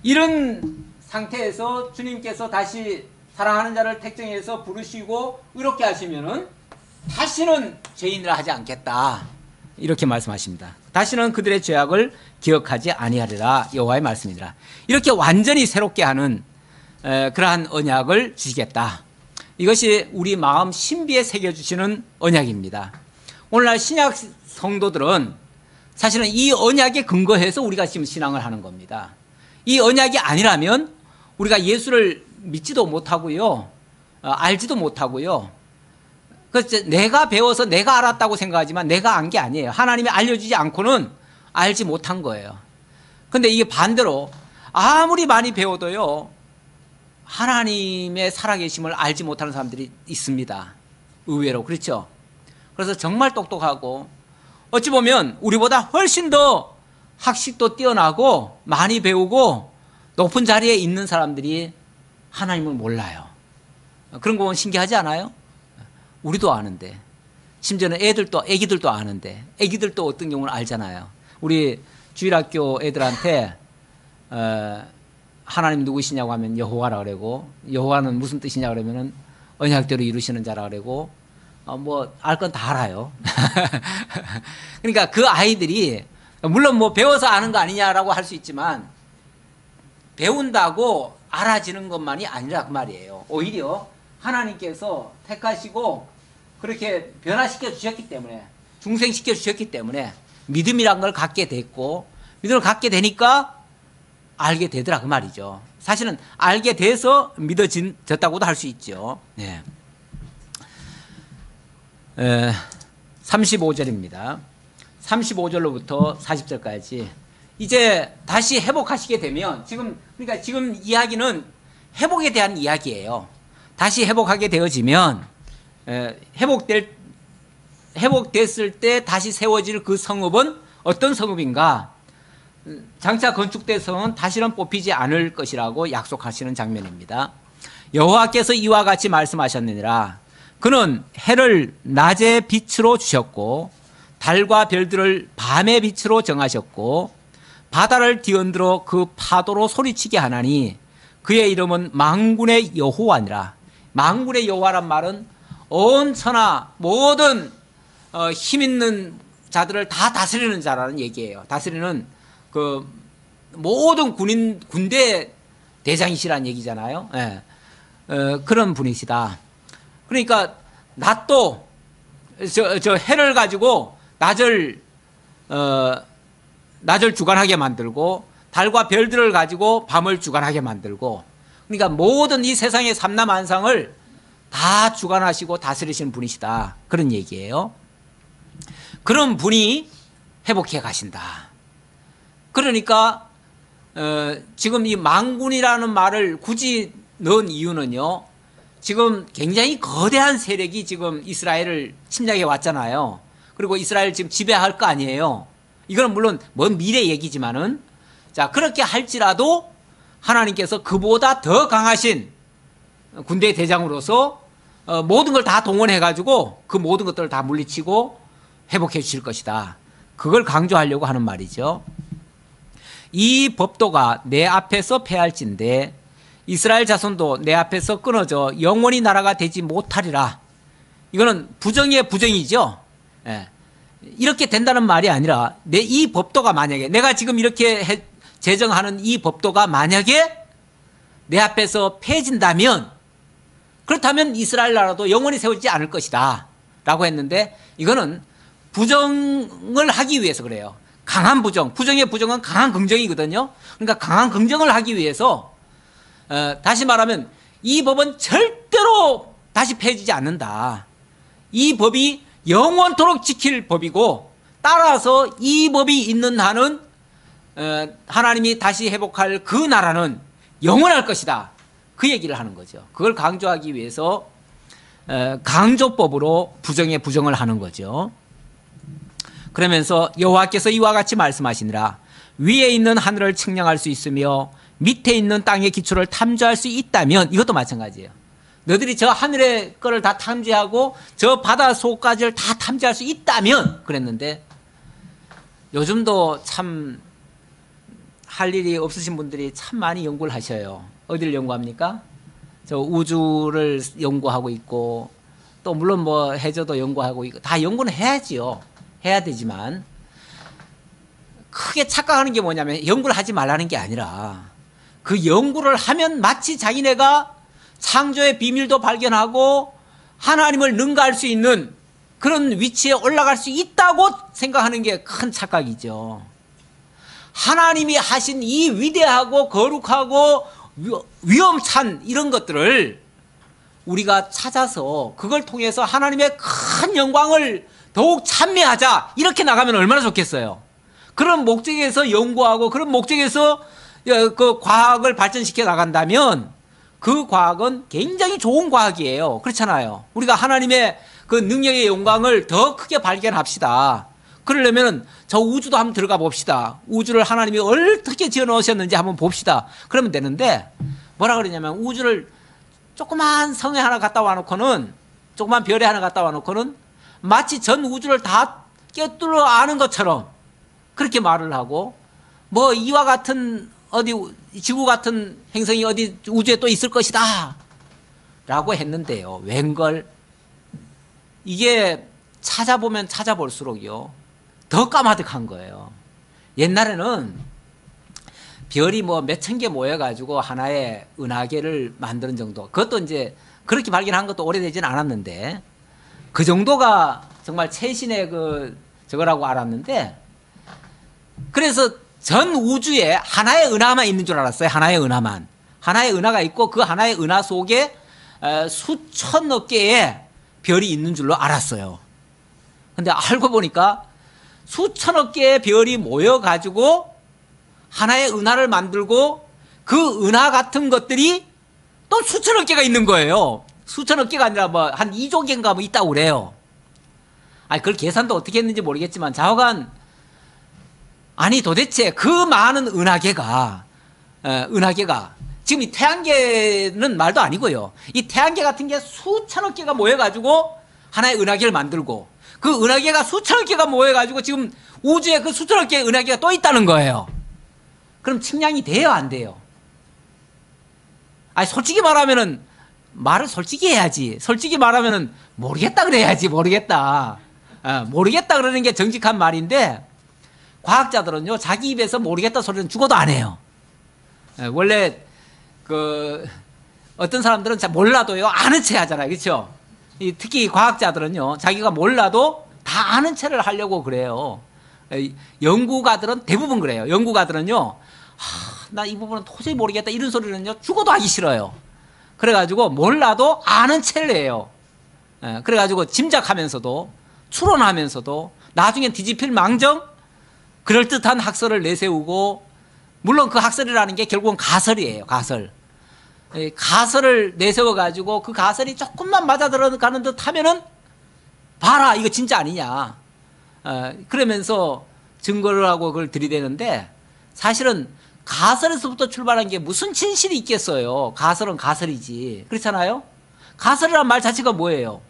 A: 이런 상태에서 주님께서 다시 사랑하는 자를 택정해서 부르시고 의롭게 하시면은 다시는 죄인이라 하지 않겠다. 이렇게 말씀하십니다. 다시는 그들의 죄악을 기억하지 아니하리라. 여호와의 말씀이라. 이렇게 완전히 새롭게 하는 그러한 언약을 주시겠다. 이것이 우리 마음 신비에 새겨주시는 언약입니다. 오늘날 신약 성도들은 사실은 이 언약에 근거해서 우리가 지금 신앙을 하는 겁니다. 이 언약이 아니라면 우리가 예수를 믿지도 못하고요, 알지도 못하고요. 그래서 내가 배워서 내가 알았다고 생각하지만 내가 안 게 아니에요. 하나님이 알려주지 않고는 알지 못한 거예요. 그런데 이게 반대로 아무리 많이 배워도요, 하나님의 살아계심을 알지 못하는 사람들이 있습니다. 의외로. 그렇죠? 그래서 정말 똑똑하고 어찌 보면 우리보다 훨씬 더 학식도 뛰어나고 많이 배우고 높은 자리에 있는 사람들이 하나님을 몰라요. 그런 거 보면 신기하지 않아요? 우리도 아는데, 심지어는 애기들도 아는데, 애기들도 어떤 경우는 알잖아요. 우리 주일학교 애들한테 하나님 누구시냐고 하면 여호와라 그러고, 여호와는 무슨 뜻이냐 그러면은 언약대로 이루시는 자라 그러고, 뭐 알 건 다 알아요. 그러니까 그 아이들이 물론 뭐 배워서 아는 거 아니냐라고 할 수 있지만 배운다고 알아지는 것만이 아니라 그 말이에요. 오히려 하나님께서 택하시고 그렇게 변화시켜 주셨기 때문에, 중생시켜 주셨기 때문에 믿음이란 걸 갖게 됐고, 믿음을 갖게 되니까 알게 되더라 그 말이죠. 사실은 알게 돼서 믿어졌다고도 할 수 있죠. 네. 35절입니다. 35절로부터 40절까지 이제 다시 회복하시게 되면, 그러니까 지금 이야기는 회복에 대한 이야기예요. 다시 회복하게 되어지면 회복됐을 때 다시 세워질 그 성읍은 어떤 성읍인가? 장차 건축된 성은 다시는 뽑히지 않을 것이라고 약속하시는 장면입니다. 여호와께서 이와 같이 말씀하셨느니라. 그는 해를 낮의 빛으로 주셨고 달과 별들을 밤의 빛으로 정하셨고 바다를 뒤흔들어 그 파도로 소리치게 하나니 그의 이름은 만군의 여호와니라. 만군의 여호와란 말은 온 천하 모든 힘 있는 자들을 다 다스리는 자라는 얘기예요. 다스리는 그 모든 군대 대장이시라는 얘기잖아요. 예. 그런 분이시다. 그러니까 낮도 저 해를 가지고 낮을 주관하게 만들고 달과 별들을 가지고 밤을 주관하게 만들고, 그러니까 모든 이 세상의 삼라만상을 다 주관하시고 다스리시는 분이시다. 그런 얘기예요. 그런 분이 회복해 가신다. 그러니까 지금 이 만군이라는 말을 굳이 넣은 이유는요, 지금 굉장히 거대한 세력이 지금 이스라엘을 침략해 왔잖아요. 그리고 이스라엘 지금 지배할 거 아니에요. 이건 물론 먼 미래 얘기지만은, 자, 그렇게 할지라도 하나님께서 그보다 더 강하신 군대 대장으로서 모든 걸 다 동원해 가지고 그 모든 것들을 다 물리치고 회복해 주실 것이다. 그걸 강조하려고 하는 말이죠. 이 법도가 내 앞에서 패할진대 이스라엘 자손도 내 앞에서 끊어져 영원히 나라가 되지 못하리라. 이거는 부정의 부정이죠. 예. 이렇게 된다는 말이 아니라 이 법도가 만약에 내가 지금 이렇게 제정하는 이 법도가 만약에 내 앞에서 폐해진다면, 그렇다면 이스라엘 나라도 영원히 세워지지 않을 것이다 라고 했는데, 이거는 부정을 하기 위해서 그래요. 강한 부정, 부정의 부정은 강한 긍정이거든요. 그러니까 강한 긍정을 하기 위해서 다시 말하면 이 법은 절대로 다시 폐해지지 않는다. 이 법이 영원토록 지킬 법이고, 따라서 이 법이 있는 한은 하나님이 다시 회복할 그 나라는 영원할 것이다. 그 얘기를 하는 거죠. 그걸 강조하기 위해서 강조법으로 부정의 부정을 하는 거죠. 그러면서 여호와께서 이와 같이 말씀하시니라. 위에 있는 하늘을 측량할 수 있으며 밑에 있는 땅의 기초를 탐지할 수 있다면, 이것도 마찬가지예요. 너희들이 저 하늘의 거를 다 탐지하고 저 바다 속까지를 다 탐지할 수 있다면 그랬는데, 요즘도 참 할 일이 없으신 분들이 참 많이 연구를 하셔요. 어디를 연구합니까? 저 우주를 연구하고 있고, 또 물론 뭐 해저도 연구하고 있고, 다 연구는 해야지요. 해야 되지만 크게 착각하는 게 뭐냐면, 연구를 하지 말라는 게 아니라 그 연구를 하면 마치 자기네가 창조의 비밀도 발견하고 하나님을 능가할 수 있는 그런 위치에 올라갈 수 있다고 생각하는 게 큰 착각이죠. 하나님이 하신 이 위대하고 거룩하고 위험찬 이런 것들을 우리가 찾아서 그걸 통해서 하나님의 큰 영광을 더욱 찬미하자, 이렇게 나가면 얼마나 좋겠어요. 그런 목적에서 연구하고 그런 목적에서 그 과학을 발전시켜 나간다면 그 과학은 굉장히 좋은 과학이에요. 그렇잖아요. 우리가 하나님의 그 능력의 영광을 더 크게 발견합시다. 그러려면 저 우주도 한번 들어가 봅시다. 우주를 하나님이 어떻게 지어 놓으셨는지 한번 봅시다. 그러면 되는데, 뭐라 그러냐면 우주를 조그만 성에 하나 갖다 와놓고는, 조그만 별에 하나 갖다 와놓고는 마치 전 우주를 다 꿰뚫어 아는 것처럼 그렇게 말을 하고, 뭐 이와 같은 어디 지구 같은 행성이 어디 우주에 또 있을 것이다 라고 했는데요. 웬걸, 이게 찾아보면 찾아볼수록요 더 까마득한 거예요. 옛날에는 별이 뭐 몇천 개 모여가지고 하나의 은하계를 만드는 정도, 그것도 이제 그렇게 발견한 것도 오래되진 않았는데, 그 정도가 정말 최신의 그 저거라고 알았는데, 그래서 전 우주에 하나의 은하만 있는 줄 알았어요. 하나의 은하만. 하나의 은하가 있고 그 하나의 은하 속에 수천억 개의 별이 있는 줄로 알았어요. 근데 알고 보니까 수천억 개의 별이 모여가지고 하나의 은하를 만들고, 그 은하 같은 것들이 또 수천억 개가 있는 거예요. 수천억 개가 아니라 뭐 한 2조 개인가 뭐 있다고 그래요. 아니 그걸 계산도 어떻게 했는지 모르겠지만 좌우간 아니 도대체 그 많은 은하계가 지금 이 태양계는 말도 아니고요. 이 태양계 같은 게 수천억 개가 모여가지고 하나의 은하계를 만들고 그 은하계가 수천억 개가 모여가지고 지금 우주에 그 수천억 개의 은하계가 또 있다는 거예요. 그럼 측량이 돼요, 안 돼요? 아니 솔직히 말하면은 말을 솔직히 해야지. 솔직히 말하면은 모르겠다 그래야지. 모르겠다. 모르겠다 그러는 게 정직한 말인데 과학자들은요 자기 입에서 모르겠다 소리는 죽어도 안 해요. 원래 그 어떤 사람들은 잘 몰라도요 아는 체 하잖아요, 그렇죠? 특히 과학자들은요 자기가 몰라도 다 아는 체를 하려고 그래요. 연구가들은 대부분 그래요. 연구가들은요 나 이 부분은 도저히 모르겠다 이런 소리는요 죽어도 하기 싫어요. 그래가지고 몰라도 아는 체를 해요. 그래가지고 짐작하면서도 추론하면서도 나중엔 뒤집힐 망정 그럴듯한 학설을 내세우고, 물론 그 학설이라는 게 결국은 가설이에요. 가설을 내세워가지고 그 가설이 조금만 맞아 들어가는 듯 하면은 봐라 이거 진짜 아니냐 그러면서 증거를 하고 그걸 들이대는데, 사실은 가설에서부터 출발한 게 무슨 진실이 있겠어요. 가설은 가설이지. 그렇잖아요. 가설이란 말 자체가 뭐예요?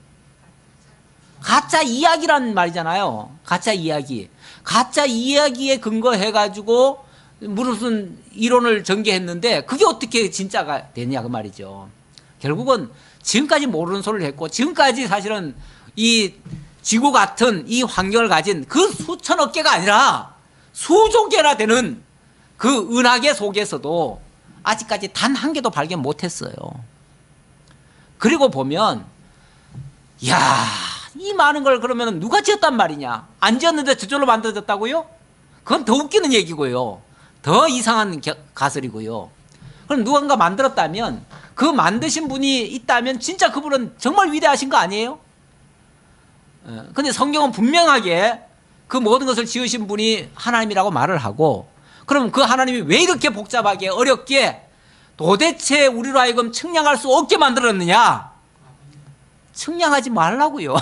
A: 가짜 이야기란 말이잖아요. 가짜 이야기. 가짜 이야기에 근거해가지고 무슨 이론을 전개했는데 그게 어떻게 진짜가 되냐 그 말이죠. 결국은 지금까지 모르는 소리를 했고, 지금까지 사실은 이 지구 같은 이 환경을 가진 그 수천억 개가 아니라 수조 개나 되는 그 은하계 속에서도 아직까지 단 한 개도 발견 못했어요. 그리고 보면 야, 이 많은 걸 그러면 누가 지었단 말이냐? 안 지었는데 저절로 만들어졌다고요? 그건 더 웃기는 얘기고요. 더 이상한 가설이고요. 그럼 누군가 만들었다면, 그 만드신 분이 있다면 진짜 그분은 정말 위대하신 거 아니에요? 근데 성경은 분명하게 그 모든 것을 지으신 분이 하나님이라고 말을 하고, 그럼 그 하나님이 왜 이렇게 복잡하게 어렵게 도대체 우리로 하여금 측량할 수 없게 만들었느냐? 측량하지 말라고요.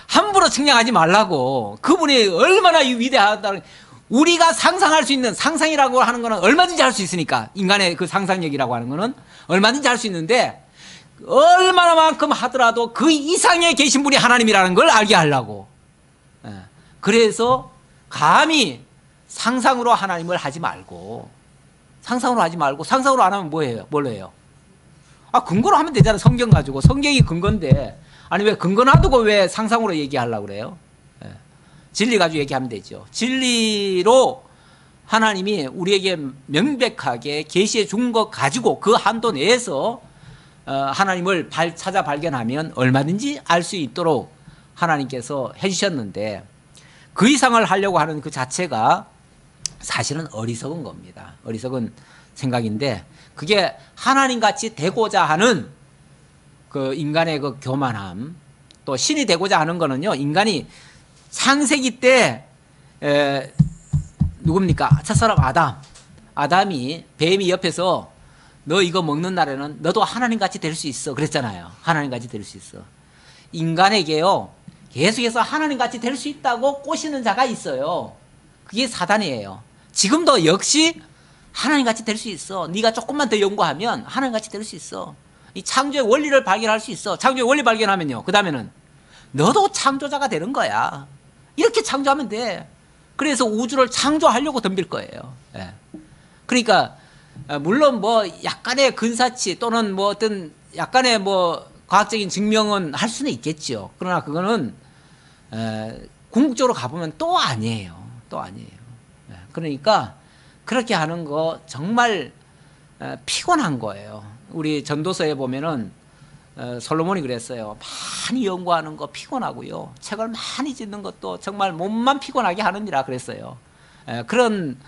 A: 함부로 측량하지 말라고. 그분이 얼마나 위대하다는, 우리가 상상할 수 있는, 상상이라고 하는 거는 얼마든지 할 수 있으니까, 인간의 그 상상력이라고 하는 거는 얼마든지 할 수 있는데, 얼마나만큼 하더라도 그 이상에 계신 분이 하나님이라는 걸 알게 하려고. 그래서 감히 상상으로 하나님을 하지 말고, 상상으로 안 하면 뭐예요? 뭘 해요? 근거로 하면 되잖아요. 성경 가지고. 성경이 근거인데, 아니 왜 근거 놔두고 왜 상상으로 얘기하려고 그래요? 진리 가지고 얘기하면 되죠. 진리로 하나님이 우리에게 명백하게 계시해 준 것 가지고 그 한도 내에서 하나님을 찾아 발견하면 얼마든지 알 수 있도록 하나님께서 해주셨는데, 그 이상을 하려고 하는 그 자체가 사실은 어리석은 겁니다. 어리석은 생각인데, 그게 하나님같이 되고자 하는 그 인간의 그 교만함, 또 신이 되고자 하는 거는요, 인간이 창세기 때 누굽니까? 첫사람 아담이 뱀이 옆에서 너 이거 먹는 날에는 너도 하나님같이 될 수 있어 그랬잖아요. 하나님같이 될 수 있어. 인간에게요 계속해서 하나님같이 될 수 있다고 꼬시는 자가 있어요. 그게 사단이에요. 지금도 역시 하나님같이 될 수 있어. 네가 조금만 더 연구하면 하나님같이 될 수 있어. 이 창조의 원리를 발견할 수 있어. 창조의 원리 발견하면요, 그 다음에는 너도 창조자가 되는 거야. 이렇게 창조하면 돼. 그래서 우주를 창조하려고 덤빌 거예요. 그러니까 물론 뭐 약간의 근사치 또는 뭐 어떤 약간의 뭐 과학적인 증명은 할 수는 있겠죠. 그러나 그거는 궁극적으로 가보면 또 아니에요. 그러니까 그렇게 하는 거 정말 피곤한 거예요. 우리 전도서에 보면은 솔로몬이 그랬어요. 많이 연구하는 거 피곤하고요. 책을 많이 짓는 것도 정말 몸만 피곤하게 하느니라 그랬어요. 그런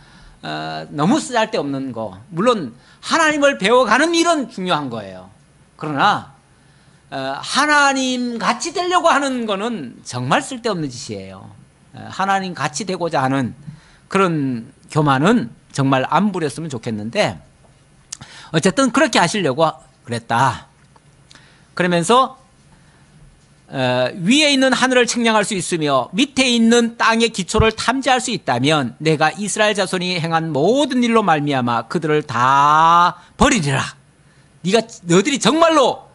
A: 너무 쓰잘데없는 거. 물론 하나님을 배워가는 일은 중요한 거예요. 그러나 하나님 같이 되려고 하는 거는 정말 쓸데없는 짓이에요. 하나님 같이 되고자 하는 그런 교만은 정말 안 부렸으면 좋겠는데, 어쨌든 그렇게 하시려고 그랬다. 그러면서 위에 있는 하늘을 측량할 수 있으며 밑에 있는 땅의 기초를 탐지할 수 있다면 내가 이스라엘 자손이 행한 모든 일로 말미암아 그들을 다 버리리라. 너희들이 정말로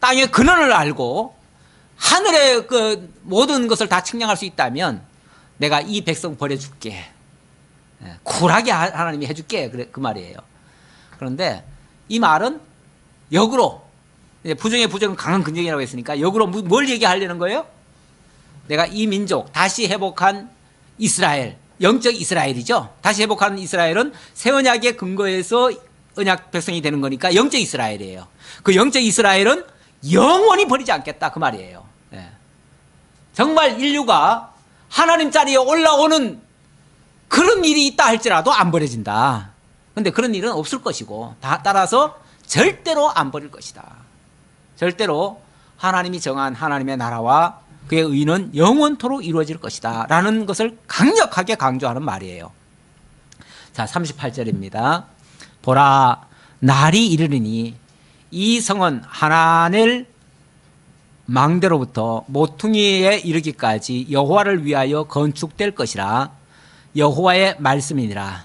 A: 땅의 근원을 알고 하늘의 그 모든 것을 다 측량할 수 있다면 내가 이 백성 버려줄게. 쿨하게 하나님이 해줄게. 그 말이에요. 그런데 이 말은 역으로, 부정의 부정은 강한 근정이라고 했으니까 역으로 뭘 얘기하려는 거예요? 내가 이 민족 다시 회복한 이스라엘, 영적 이스라엘이죠. 다시 회복한 이스라엘은 새 언약의 근거에서 언약 백성이 되는 거니까 영적 이스라엘이에요. 그 영적 이스라엘은 영원히 버리지 않겠다 그 말이에요. 정말 인류가 하나님 자리에 올라오는 그런 일이 있다 할지라도 안 버려진다. 그런데 그런 일은 없을 것이고 따라서 절대로 안 버릴 것이다. 절대로 하나님이 정한 하나님의 나라와 그의 의는 영원토록 이루어질 것이다 라는 것을 강력하게 강조하는 말이에요. 자, 38절입니다. 보라, 날이 이르리니 이 성은 하나넬 망대로부터 모퉁이에 이르기까지 여호와를 위하여 건축될 것이라. 여호와의 말씀이니라.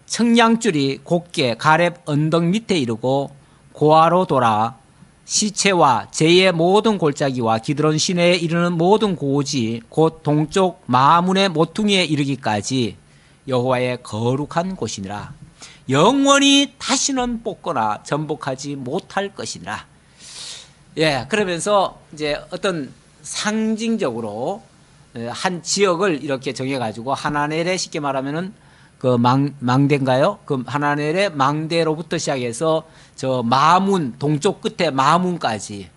A: 청량줄이 곧게 가렙 언덕 밑에 이르고 고아로 돌아 시체와 제의 모든 골짜기와 기드론 시내에 이르는 모든 고지 곧 동쪽 마문의 모퉁이에 이르기까지 여호와의 거룩한 곳이니라. 영원히 다시는 뽑거나 전복하지 못할 것이니라. 그러면서 이제 어떤 상징적으로 한 지역을 이렇게 정해가지고 하나넬에 쉽게 말하면은 그 망대인가요? 그 하나넬의 망대로부터 시작해서 저 마문, 동쪽 끝에 마문까지,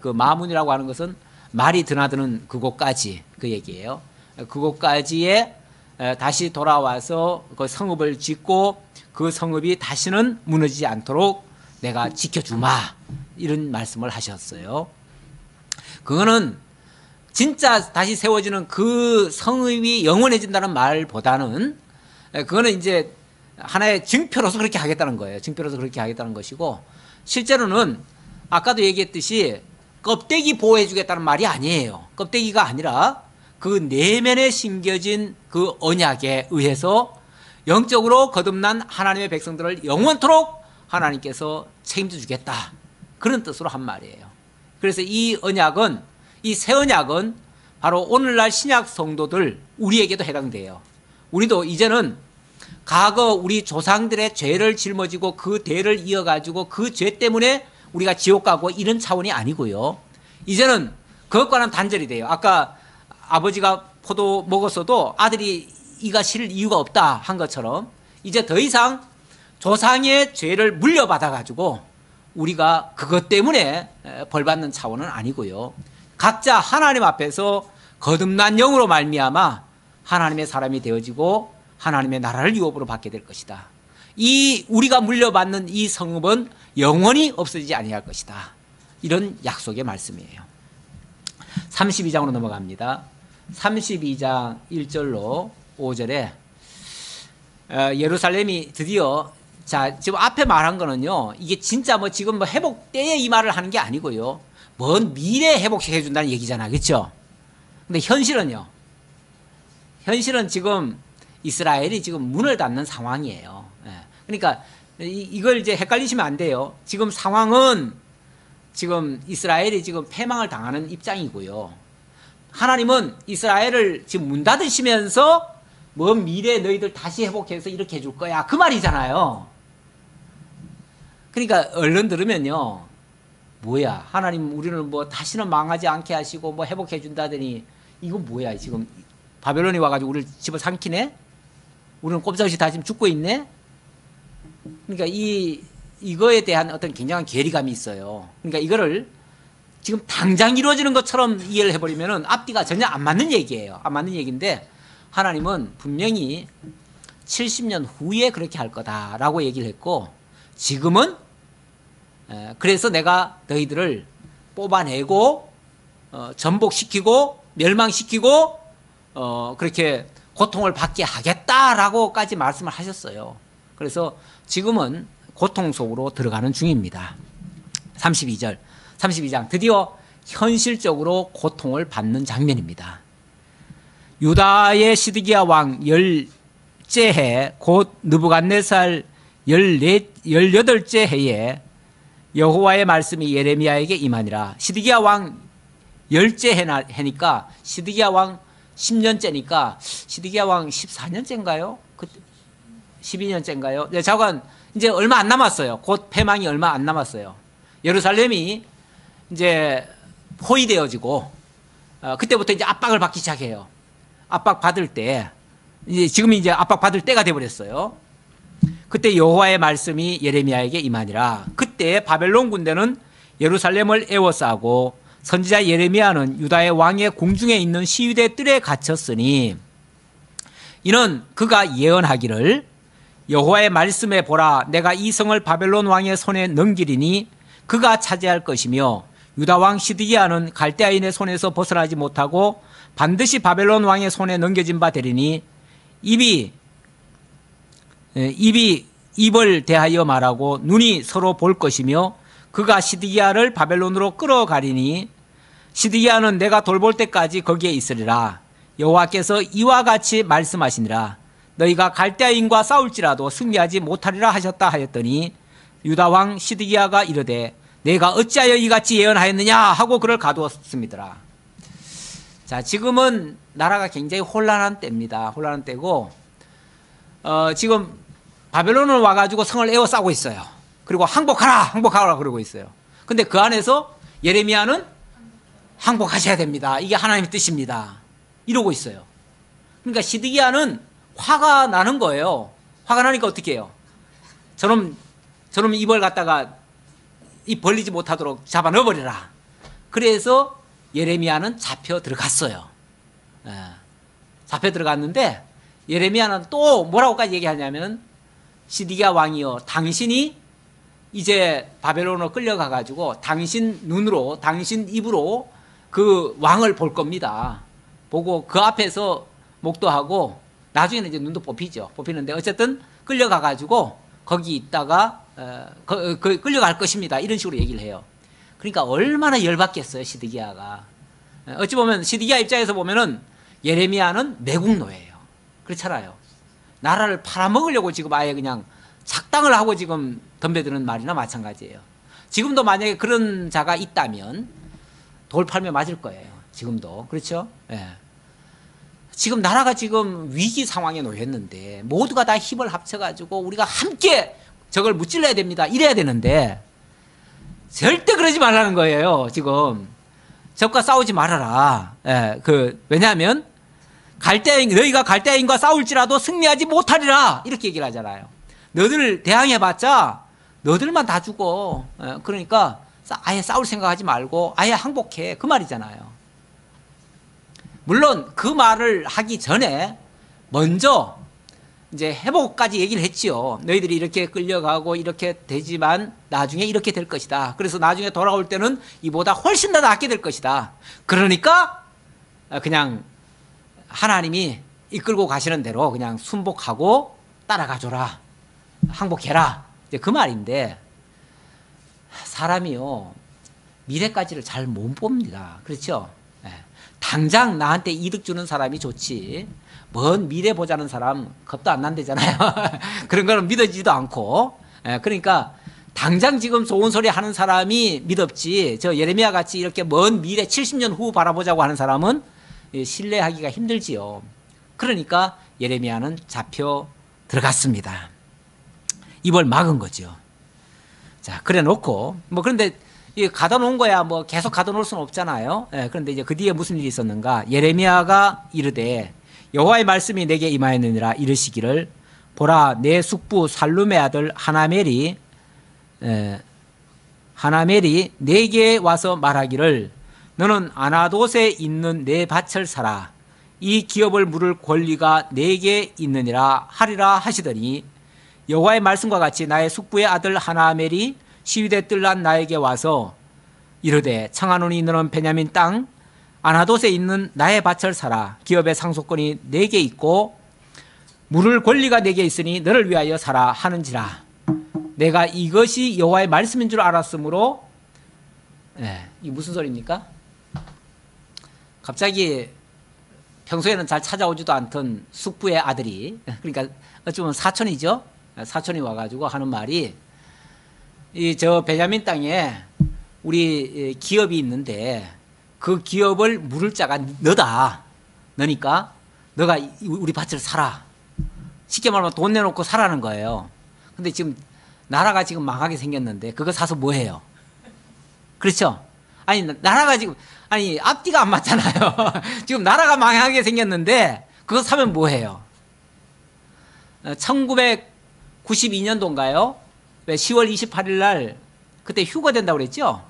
A: 그 마문이라고 하는 것은 말이 드나드는 그곳까지 그 얘기예요. 그곳까지에 다시 돌아와서 그 성읍을 짓고 그 성읍이 다시는 무너지지 않도록 내가 지켜주마, 이런 말씀을 하셨어요. 그거는 진짜 다시 세워지는 그 성읍이 영원해진다는 말보다는 그거는 이제 하나의 증표로서 그렇게 하겠다는 거예요. 증표로서 그렇게 하겠다는 것이고, 실제로는 아까도 얘기했듯이 껍데기 보호해 주겠다는 말이 아니에요. 껍데기가 아니라 그 내면에 심겨진 그 언약에 의해서 영적으로 거듭난 하나님의 백성들을 영원토록 하나님께서 책임져 주겠다, 그런 뜻으로 한 말이에요. 그래서 이 언약은, 이 새 언약은 바로 오늘날 신약 성도들 우리에게도 해당돼요. 우리도 이제는 과거 우리 조상들의 죄를 짊어지고 그 대를 이어가지고 그 죄 때문에 우리가 지옥 가고 이런 차원이 아니고요. 이제는 그것과는 단절이 돼요. 아까 아버지가 포도 먹었어도 아들이 이가 실 이유가 없다 한 것처럼 이제 더 이상 조상의 죄를 물려받아가지고 우리가 그것 때문에 벌받는 차원은 아니고요. 각자 하나님 앞에서 거듭난 영으로 말미암아 하나님의 사람이 되어지고 하나님의 나라를 유업으로 받게 될 것이다. 이 우리가 물려받는 이 성읍은 영원히 없어지지 아니할 것이다. 이런 약속의 말씀이에요. 32장으로 넘어갑니다. 32장 1절로 5절에 예루살렘이 드디어, 자, 지금 앞에 말한 거는요, 이게 진짜 뭐 지금 뭐 회복 때에 이 말을 하는 게 아니고요, 먼 미래에 회복시켜 준다는 얘기잖아, 그렇죠? 근데 현실은요, 현실은 지금 이스라엘이 지금 문을 닫는 상황이에요. 그러니까 이걸 이제 헷갈리시면 안 돼요. 지금 상황은 지금 이스라엘이 지금 패망을 당하는 입장이고요. 하나님은 이스라엘을 지금 문 닫으시면서 먼 미래에 너희들 다시 회복해서 이렇게 해줄 거야, 그 말이잖아요. 그러니까 얼른 들으면요, 뭐야, 하나님 우리는 뭐 다시는 망하지 않게 하시고 뭐 회복해 준다더니 이건 뭐야, 지금 바벨론이 와가지고 우리를 집어삼키네? 우리는 꼼짝없이 다 지금 죽고 있네? 그러니까 이거에 대한 어떤 굉장한 괴리감이 있어요. 그러니까 이거를 지금 당장 이루어지는 것처럼 이해를 해버리면은 앞뒤가 전혀 안 맞는 얘기예요. 안 맞는 얘기인데, 하나님은 분명히 70년 후에 그렇게 할 거다라고 얘기를 했고, 지금은 그래서 내가 너희들을 뽑아내고 전복시키고 멸망시키고 그렇게 고통을 받게 하겠다라고까지 말씀을 하셨어요. 그래서 지금은 고통 속으로 들어가는 중입니다. 32절, 32장 드디어 현실적으로 고통을 받는 장면입니다. 유다의 시드기야 왕 10째 해, 곧 느부갓네살 18째 해에 여호와의 말씀이 예레미야에게 임하니라. 시드기야 왕 10째 해니까 시드기야 왕 10년째니까 시드기야 왕 14년째인가요? 12년째인가요? 자관 이제 얼마 안 남았어요. 곧 패망이 얼마 안 남았어요. 예루살렘이 이제 포위되어지고 그때부터 이제 압박을 받기 시작해요. 압박 받을 때 이제 지금이 이제 압박 받을 때가 돼 버렸어요. 그때 여호와의 말씀이 예레미야에게 임하니라. 그때 바벨론 군대는 예루살렘을 에워싸고 선지자 예레미야는 유다의 왕의 궁중에 있는 시위대 뜰에 갇혔으니 이는 그가 예언하기를 여호와의 말씀에 보라, 내가 이 성을 바벨론 왕의 손에 넘기리니 그가 차지할 것이며 유다 왕 시드기야는 갈대아인의 손에서 벗어나지 못하고 반드시 바벨론 왕의 손에 넘겨진 바 되리니 입이 입을 대하여 말하고 눈이 서로 볼 것이며 그가 시드기야를 바벨론으로 끌어가리니 시드기야는 내가 돌볼 때까지 거기에 있으리라. 여호와께서 이와 같이 말씀하시니라. 너희가 갈대아인과 싸울지라도 승리하지 못하리라 하셨다 하였더니 유다 왕 시드기야가 이르되 내가 어찌하여 이같이 예언하였느냐 하고 그를 가두었습니다. 자, 지금은 나라가 굉장히 혼란한 때입니다. 혼란한 때고 지금 바벨론을 와가지고 성을 에워싸고 있어요. 그리고 항복하라 그러고 있어요. 근데 그 안에서 예레미야는 항복하셔야 됩니다. 이게 하나님의 뜻입니다. 이러고 있어요. 그러니까 시드기야는 화가 나는 거예요. 화가 나니까 어떻게 해요? 저놈 입을 갖다가 입 벌리지 못하도록 잡아 넣어버리라. 그래서 예레미야는 잡혀 들어갔어요. 잡혀 들어갔는데 예레미야는 또 뭐라고까지 얘기하냐면 시드기야 왕이여, 당신이 이제 바벨론으로 끌려가가지고 당신 눈으로 당신 입으로 그 왕을 볼 겁니다. 보고 그 앞에서 목도하고 나중에는 이제 눈도 뽑히는데 어쨌든 끌려가가지고 거기 있다가 끌려갈 것입니다. 이런 식으로 얘기를 해요. 그러니까 얼마나 열받겠어요, 시드기야가. 어찌 보면 시드기야 입장에서 보면은 예레미야는 매국노예요. 그렇잖아요. 나라를 팔아먹으려고 지금 아예 그냥 작당을 하고 지금 덤벼드는 말이나 마찬가지예요. 지금도 만약에 그런 자가 있다면 돌 팔며 맞을 거예요. 지금도. 그렇죠? 예. 지금 나라가 지금 위기 상황에 놓였는데 모두가 다 힘을 합쳐가지고 우리가 함께 적을 무찔러야 됩니다. 이래야 되는데 절대 그러지 말라는 거예요. 지금 적과 싸우지 말아라. 예, 왜냐하면 너희가 갈대아인과 싸울지라도 승리하지 못하리라 이렇게 얘기를 하잖아요. 너들 대항해봤자 너들만 다 죽어. 예, 그러니까 아예 싸울 생각하지 말고 아예 항복해, 그 말이잖아요. 물론 그 말을 하기 전에 먼저 이제 회복까지 얘기를 했지요. 너희들이 이렇게 끌려가고 이렇게 되지만 나중에 이렇게 될 것이다. 그래서 나중에 돌아올 때는 이보다 훨씬 더 낫게 될 것이다. 그러니까 그냥 하나님이 이끌고 가시는 대로 그냥 순복하고 따라가줘라, 항복해라, 이제 그 말인데 사람이요 미래까지를 잘 못 봅니다. 그렇죠? 당장 나한테 이득 주는 사람이 좋지 먼 미래 보자는 사람 겁도 안 난대잖아요. 그런 거는 믿어지지도 않고. 그러니까 당장 지금 좋은 소리 하는 사람이 믿었지 저 예레미야 같이 이렇게 먼 미래 70년 후 바라보자고 하는 사람은 신뢰하기가 힘들지요. 그러니까 예레미야는 잡혀 들어갔습니다. 입을 막은 거죠. 자, 그래 놓고 그런데 가둬 놓은 거야 계속 가둬 놓을 수는 없잖아요. 그런데 이제 그 뒤에 무슨 일이 있었는가? 예레미야가 이르되 여호와의 말씀이 내게 임하였느니라. 이르시기를 보라, 내 숙부 살룸의 아들 하나멜이 내게 와서 말하기를 너는 아나돗에 있는 내 밭을 사라. 이 기업을 물을 권리가 내게 있느니라 하리라 하시더니 여호와의 말씀과 같이 나의 숙부의 아들 하나멜이 시위대 뜰난 나에게 와서 이르되 청하노니 너는 베냐민 땅 아나돗에 있는 나의 밭을 사라. 기업의 상속권이 내게 있고 물을 권리가 내게 있으니 너를 위하여 사라 하는지라. 내가 이것이 여호와의 말씀인 줄 알았으므로 예, 이게 무슨 소리입니까? 갑자기 평소에는 잘 찾아오지도 않던 숙부의 아들이, 그러니까 어찌 보면 사촌이죠. 사촌이 와가지고 하는 말이, 저 베냐민 땅에 우리 기업이 있는데 그 기업을 물을 자가 너다. 너니까 너가 우리 밭을 사라. 쉽게 말하면 돈 내놓고 사라는 거예요. 근데 지금 나라가 지금 망하게 생겼는데 그거 사서 뭐 해요? 그렇죠? 아니, 나라가 지금, 아니, 앞뒤가 안 맞잖아요. 지금 나라가 망하게 생겼는데 그거 사면 뭐 해요? 1992년도인가요? 왜 10월 28일 날 그때 휴거 된다고 그랬죠?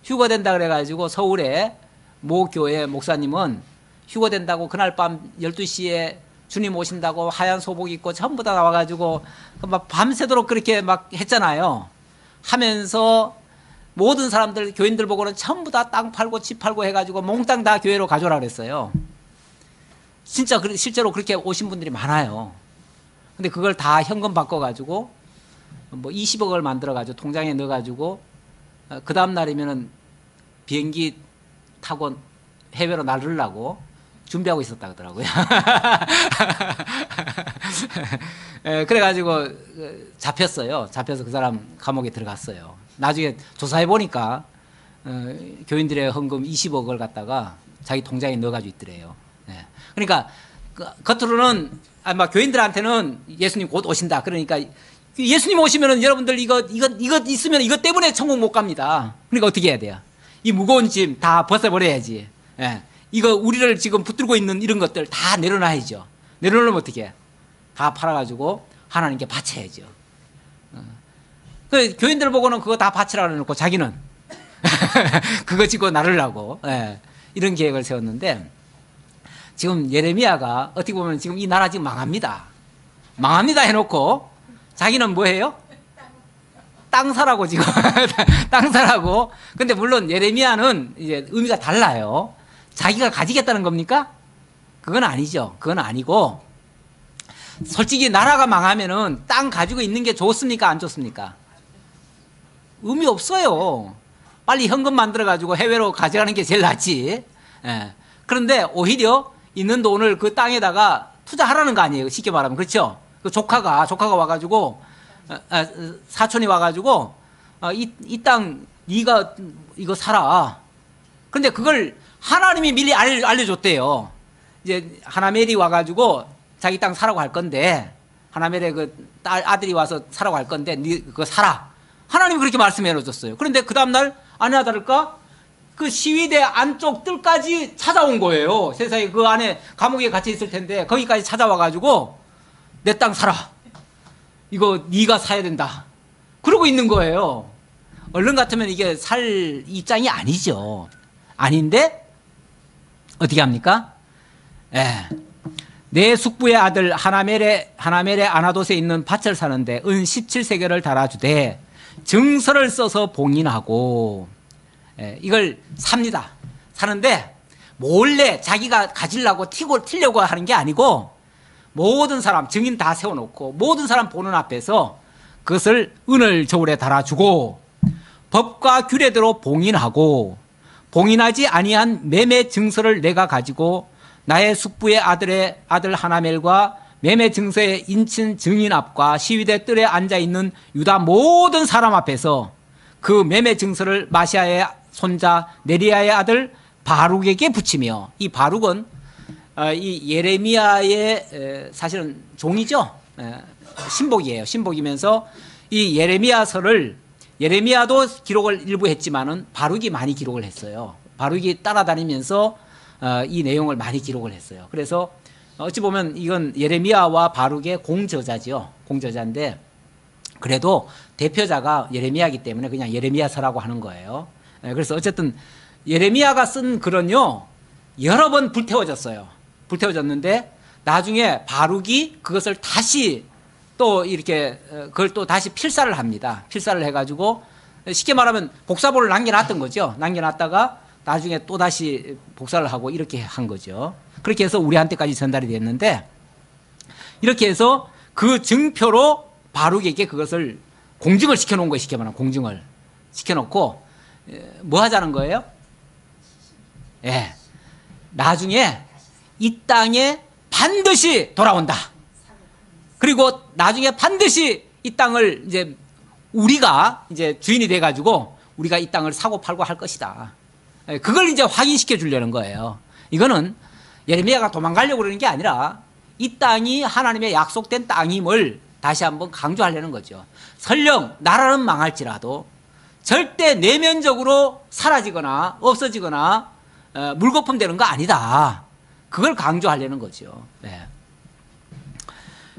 A: 휴거 된다 그래가지고 서울에 모 교회 목사님은 휴거 된다고 그날 밤 12시에 주님 오신다고 하얀 소복 입고 전부 다 나와가지고 막 밤새도록 그렇게 막 했잖아요. 하면서 모든 사람들, 교인들 보고는 전부 다 땅 팔고 집 팔고 해가지고 몽땅 다 교회로 가져오라 그랬어요. 진짜 실제로 그렇게 오신 분들이 많아요. 근데 그걸 다 현금 바꿔가지고 뭐 20억을 만들어가지고 통장에 넣어가지고 그 다음 날이면은 비행기 타고 해외로 나르려고 준비하고 있었다 그러더라고요. 그래가지고 잡혔어요. 잡혀서 그 사람 감옥에 들어갔어요. 나중에 조사해 보니까 교인들의 헌금 20억을 갖다가 자기 통장에 넣어가지고 있더래요. 그러니까 겉으로는 아마 교인들한테는 예수님 곧 오신다. 그러니까 예수님 오시면은 여러분들 이거 있으면 이것 때문에 천국 못 갑니다. 그러니까 어떻게 해야 돼요? 이 무거운 짐 다 벗어버려야지. 이거 우리를 지금 붙들고 있는 이런 것들 다 내려놔야죠. 내려놓으면 어떻게 해? 다 팔아가지고 하나님께 바쳐야죠. 그 교인들 보고는 그거 다 바치라 그래놓고 자기는 그거 짓고 나르려고 이런 계획을 세웠는데 지금 예레미야가 어떻게 보면 지금 이 나라 지금 망합니다. 망합니다 해놓고 자기는 뭐예요? 땅 사라고 지금 땅 사라고. 근데 물론 예레미야는 이제 의미가 달라요. 자기가 가지겠다는 겁니까? 그건 아니죠. 그건 아니고 솔직히 나라가 망하면은 땅 가지고 있는 게 좋습니까? 안 좋습니까? 의미 없어요. 빨리 현금 만들어 가지고 해외로 가져가는 게 제일 낫지. 그런데 오히려 있는 돈을 그 땅에다가 투자하라는 거 아니에요. 쉽게 말하면. 그렇죠? 그 조카가 와가지고 사촌이 와가지고 이 땅 네가 이거 사라. 근데 그걸 하나님이 미리 알려줬대요. 이제 하나멜이 와가지고 자기 땅 사라고 할 건데 하나멜의 그 아들이 와서 사라고 할 건데 네 그거 사라. 하나님이 그렇게 말씀해줬어요. 그런데 그 다음날 아니나 다를까 그 시위대 안쪽 뜰까지 찾아온 거예요. 세상에 그 안에 감옥에 갇혀 있을 텐데 거기까지 찾아와가지고 내 땅 사라. 이거 네가 사야 된다. 그러고 있는 거예요. 얼른 같으면 이게 살 입장이 아니죠. 아닌데 어떻게 합니까? 내 숙부의 아들 하나멜의 아나돗에 있는 밭을 사는데 은 17세겔을 달아주되 증서를 써서 봉인하고 이걸 삽니다. 사는데 몰래 자기가 가지려고 튀려고 하는 게 아니고 모든 사람 증인 다 세워놓고 모든 사람 보는 앞에서 그것을 은을 저울에 달아주고 법과 규례대로 봉인하고 봉인하지 아니한 매매 증서를 내가 가지고 나의 숙부의 아들 하나멜과 매매 증서의 인친 증인 앞과 시위대 뜰에 앉아있는 유다 모든 사람 앞에서 그 매매 증서를 마시아의 손자 네리야의 아들 바룩에게 붙이며 이 바룩은 이 예레미야의 사실은 종이죠. 신복이에요. 신복이면서 이 예레미야서를 예레미야도 기록을 일부 했지만은 바룩이 많이 기록을 했어요. 바룩이 따라다니면서 이 내용을 많이 기록을 했어요. 그래서 어찌 보면 이건 예레미야와 바룩의 공저자죠. 공저자인데 그래도 대표자가 예레미야이기 때문에 그냥 예레미야서라고 하는 거예요. 그래서 어쨌든 예레미야가 쓴 글은요 여러 번 불태워졌어요. 불태워졌는데 나중에 바룩이 그것을 다시 또 이렇게 그걸 또 다시 필사를 합니다. 필사를 해가지고 쉽게 말하면 복사본을 남겨놨던 거죠. 남겨놨다가 나중에 또 다시 복사를 하고 이렇게 한 거죠. 그렇게 해서 우리한테까지 전달이 됐는데 이렇게 해서 그 증표로 바룩에게 그것을 공증을 시켜놓은 거예요. 쉽게 말하면 공증을 시켜놓고 뭐 하자는 거예요? 예. 나중에 이 땅에 반드시 돌아온다. 그리고 나중에 반드시 이 땅을 이제 우리가 이제 주인이 돼 가지고 우리가 이 땅을 사고 팔고 할 것이다. 그걸 이제 확인시켜 주려는 거예요. 이거는 예레미야가 도망가려고 그러는 게 아니라 이 땅이 하나님의 약속된 땅임을 다시 한번 강조하려는 거죠. 설령 나라는 망할지라도 절대 내면적으로 사라지거나 없어지거나 물거품 되는 거 아니다. 그걸 강조하려는 거죠. 네.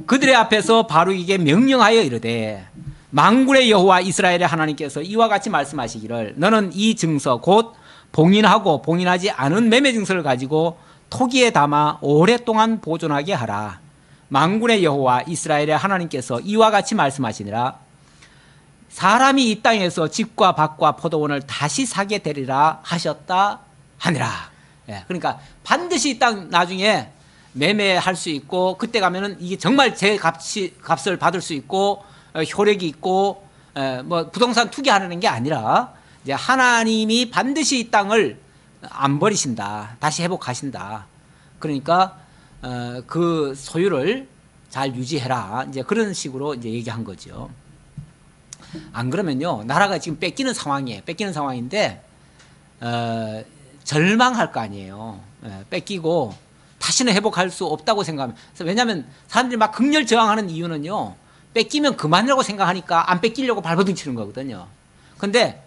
A: 그들의 앞에서 바룩에게 명령하여 이르되 만군의 여호와 이스라엘의 하나님께서 이와 같이 말씀하시기를 너는 이 증서 곧 봉인하고 봉인하지 않은 매매 증서를 가지고 토기에 담아 오랫동안 보존하게 하라. 만군의 여호와 이스라엘의 하나님께서 이와 같이 말씀하시니라. 사람이 이 땅에서 집과 밭과 포도원을 다시 사게 되리라 하셨다 하니라. 예, 그러니까 반드시 이 땅 나중에 매매할 수 있고 그때 가면은 이게 정말 제 값을 받을 수 있고 효력이 있고 뭐 부동산 투기하는 게 아니라 이제 하나님이 반드시 이 땅을 안 버리신다. 다시 회복하신다. 그러니까 그 소유를 잘 유지해라. 이제 그런 식으로 이제 얘기한 거죠. 안 그러면요 나라가 지금 뺏기는 상황이에요. 뺏기는 상황인데 절망할 거 아니에요. 뺏기고 다시는 회복할 수 없다고 생각하면. 왜냐하면 사람들이 막 극렬 저항하는 이유는요 뺏기면 그만이라고 생각하니까 안 뺏기려고 발버둥 치는 거거든요. 근데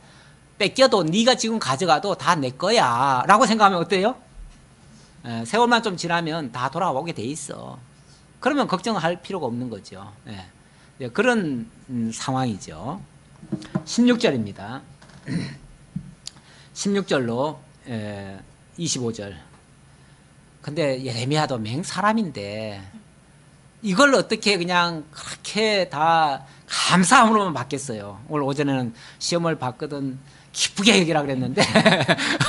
A: 뺏겨도 네가 지금 가져가도 다 내 거야 라고 생각하면 어때요? 세월만 좀 지나면 다 돌아오게 돼 있어. 그러면 걱정할 필요가 없는 거죠. 그런 상황이죠. 16절입니다. 16절로 25절. 근데 예레미야도 맹사람인데 이걸 어떻게 그냥 그렇게 다 감사함으로만 받겠어요. 오늘 오전에는 시험을 봤거든 기쁘게 여기라 그랬는데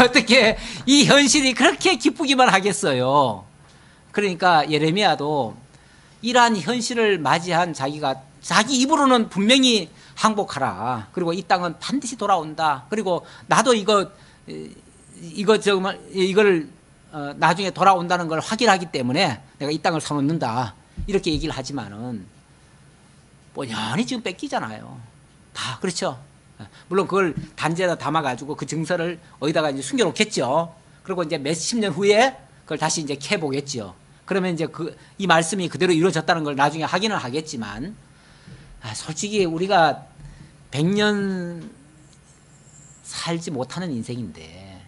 A: 어떻게 이 현실이 그렇게 기쁘기만 하겠어요. 그러니까 예레미야도 이러한 현실을 맞이한 자기 입으로는 분명히 항복하라. 그리고 이 땅은 반드시 돌아온다. 그리고 나도 이거를 나중에 돌아온다는 걸 확인하기 때문에 내가 이 땅을 사놓는다. 이렇게 얘기를 하지만은 뻔연히 지금 뺏기잖아요. 다 그렇죠. 물론 그걸 단지에다 담아가지고 그 증서를 어디다가 이제 숨겨놓겠죠. 그리고 이제 몇십 년 후에 그걸 다시 이제 캐보겠죠. 그러면 이제 이 말씀이 그대로 이루어졌다는 걸 나중에 확인을 하겠지만, 솔직히 우리가 100년 살지 못하는 인생인데,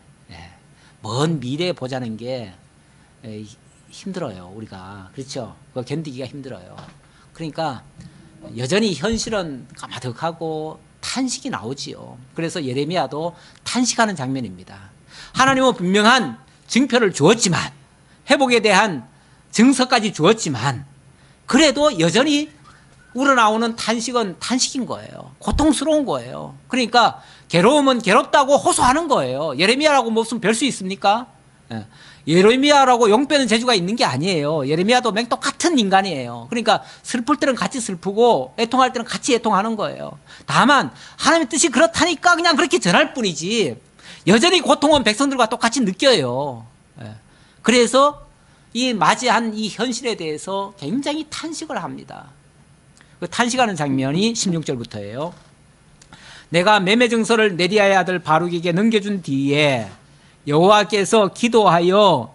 A: 먼 미래 보자는 게 힘들어요, 우리가. 그렇죠? 그거 견디기가 힘들어요. 그러니까 여전히 현실은 까마득하고 탄식이 나오지요. 그래서 예레미야도 탄식하는 장면입니다. 하나님은 분명한 증표를 주었지만, 회복에 대한 증서까지 주었지만, 그래도 여전히 우러나오는 탄식은 탄식인 거예요. 고통스러운 거예요. 그러니까 괴로움은 괴롭다고 호소하는 거예요. 예레미야라고 무슨 별 수 있습니까? 예레미야라고 용 빼는 재주가 있는 게 아니에요. 예레미야도 똑같은 인간이에요. 그러니까 슬플 때는 같이 슬프고 애통할 때는 같이 애통하는 거예요. 다만 하나님의 뜻이 그렇다니까 그냥 그렇게 전할 뿐이지 여전히 고통은 백성들과 똑같이 느껴요. 그래서 이 맞이한 이 현실에 대해서 굉장히 탄식을 합니다. 그 탄식하는 장면이 16절부터예요. 내가 매매 증서를 네리야의 아들 바룩에게 넘겨준 뒤에 여호와께서 기도하여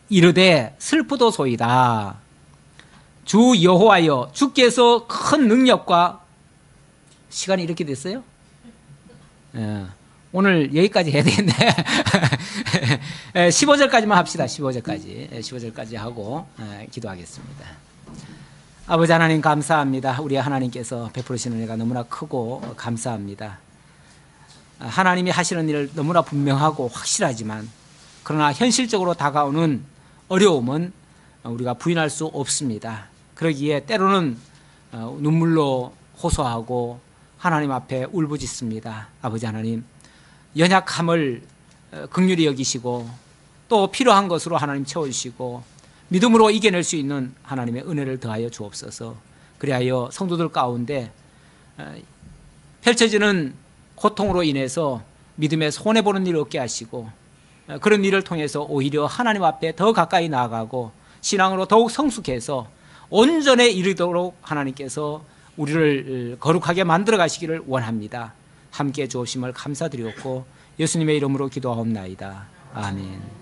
A: 이르되 슬프도소이다. 주 여호와여 주께서 큰 능력과 시간이 이렇게 됐어요? 오늘 여기까지 해야 되겠네. 15절까지만 합시다. 15절까지 하고 기도하겠습니다. 아버지 하나님 감사합니다. 우리 하나님께서 베푸시는 은혜가 너무나 크고 감사합니다. 하나님이 하시는 일을 너무나 분명하고 확실하지만 그러나 현실적으로 다가오는 어려움은 우리가 부인할 수 없습니다. 그러기에 때로는 눈물로 호소하고 하나님 앞에 울부짖습니다. 아버지 하나님 연약함을 긍휼히 여기시고 또 필요한 것으로 하나님 채워주시고 믿음으로 이겨낼 수 있는 하나님의 은혜를 더하여 주옵소서. 그리하여 성도들 가운데 펼쳐지는 고통으로 인해서 믿음에 손해보는 일을 없게 하시고 그런 일을 통해서 오히려 하나님 앞에 더 가까이 나아가고 신앙으로 더욱 성숙해서 온전에 이르도록 하나님께서 우리를 거룩하게 만들어 가시기를 원합니다. 함께 주옵심을 감사드리옵고 예수님의 이름으로 기도하옵나이다. 아멘.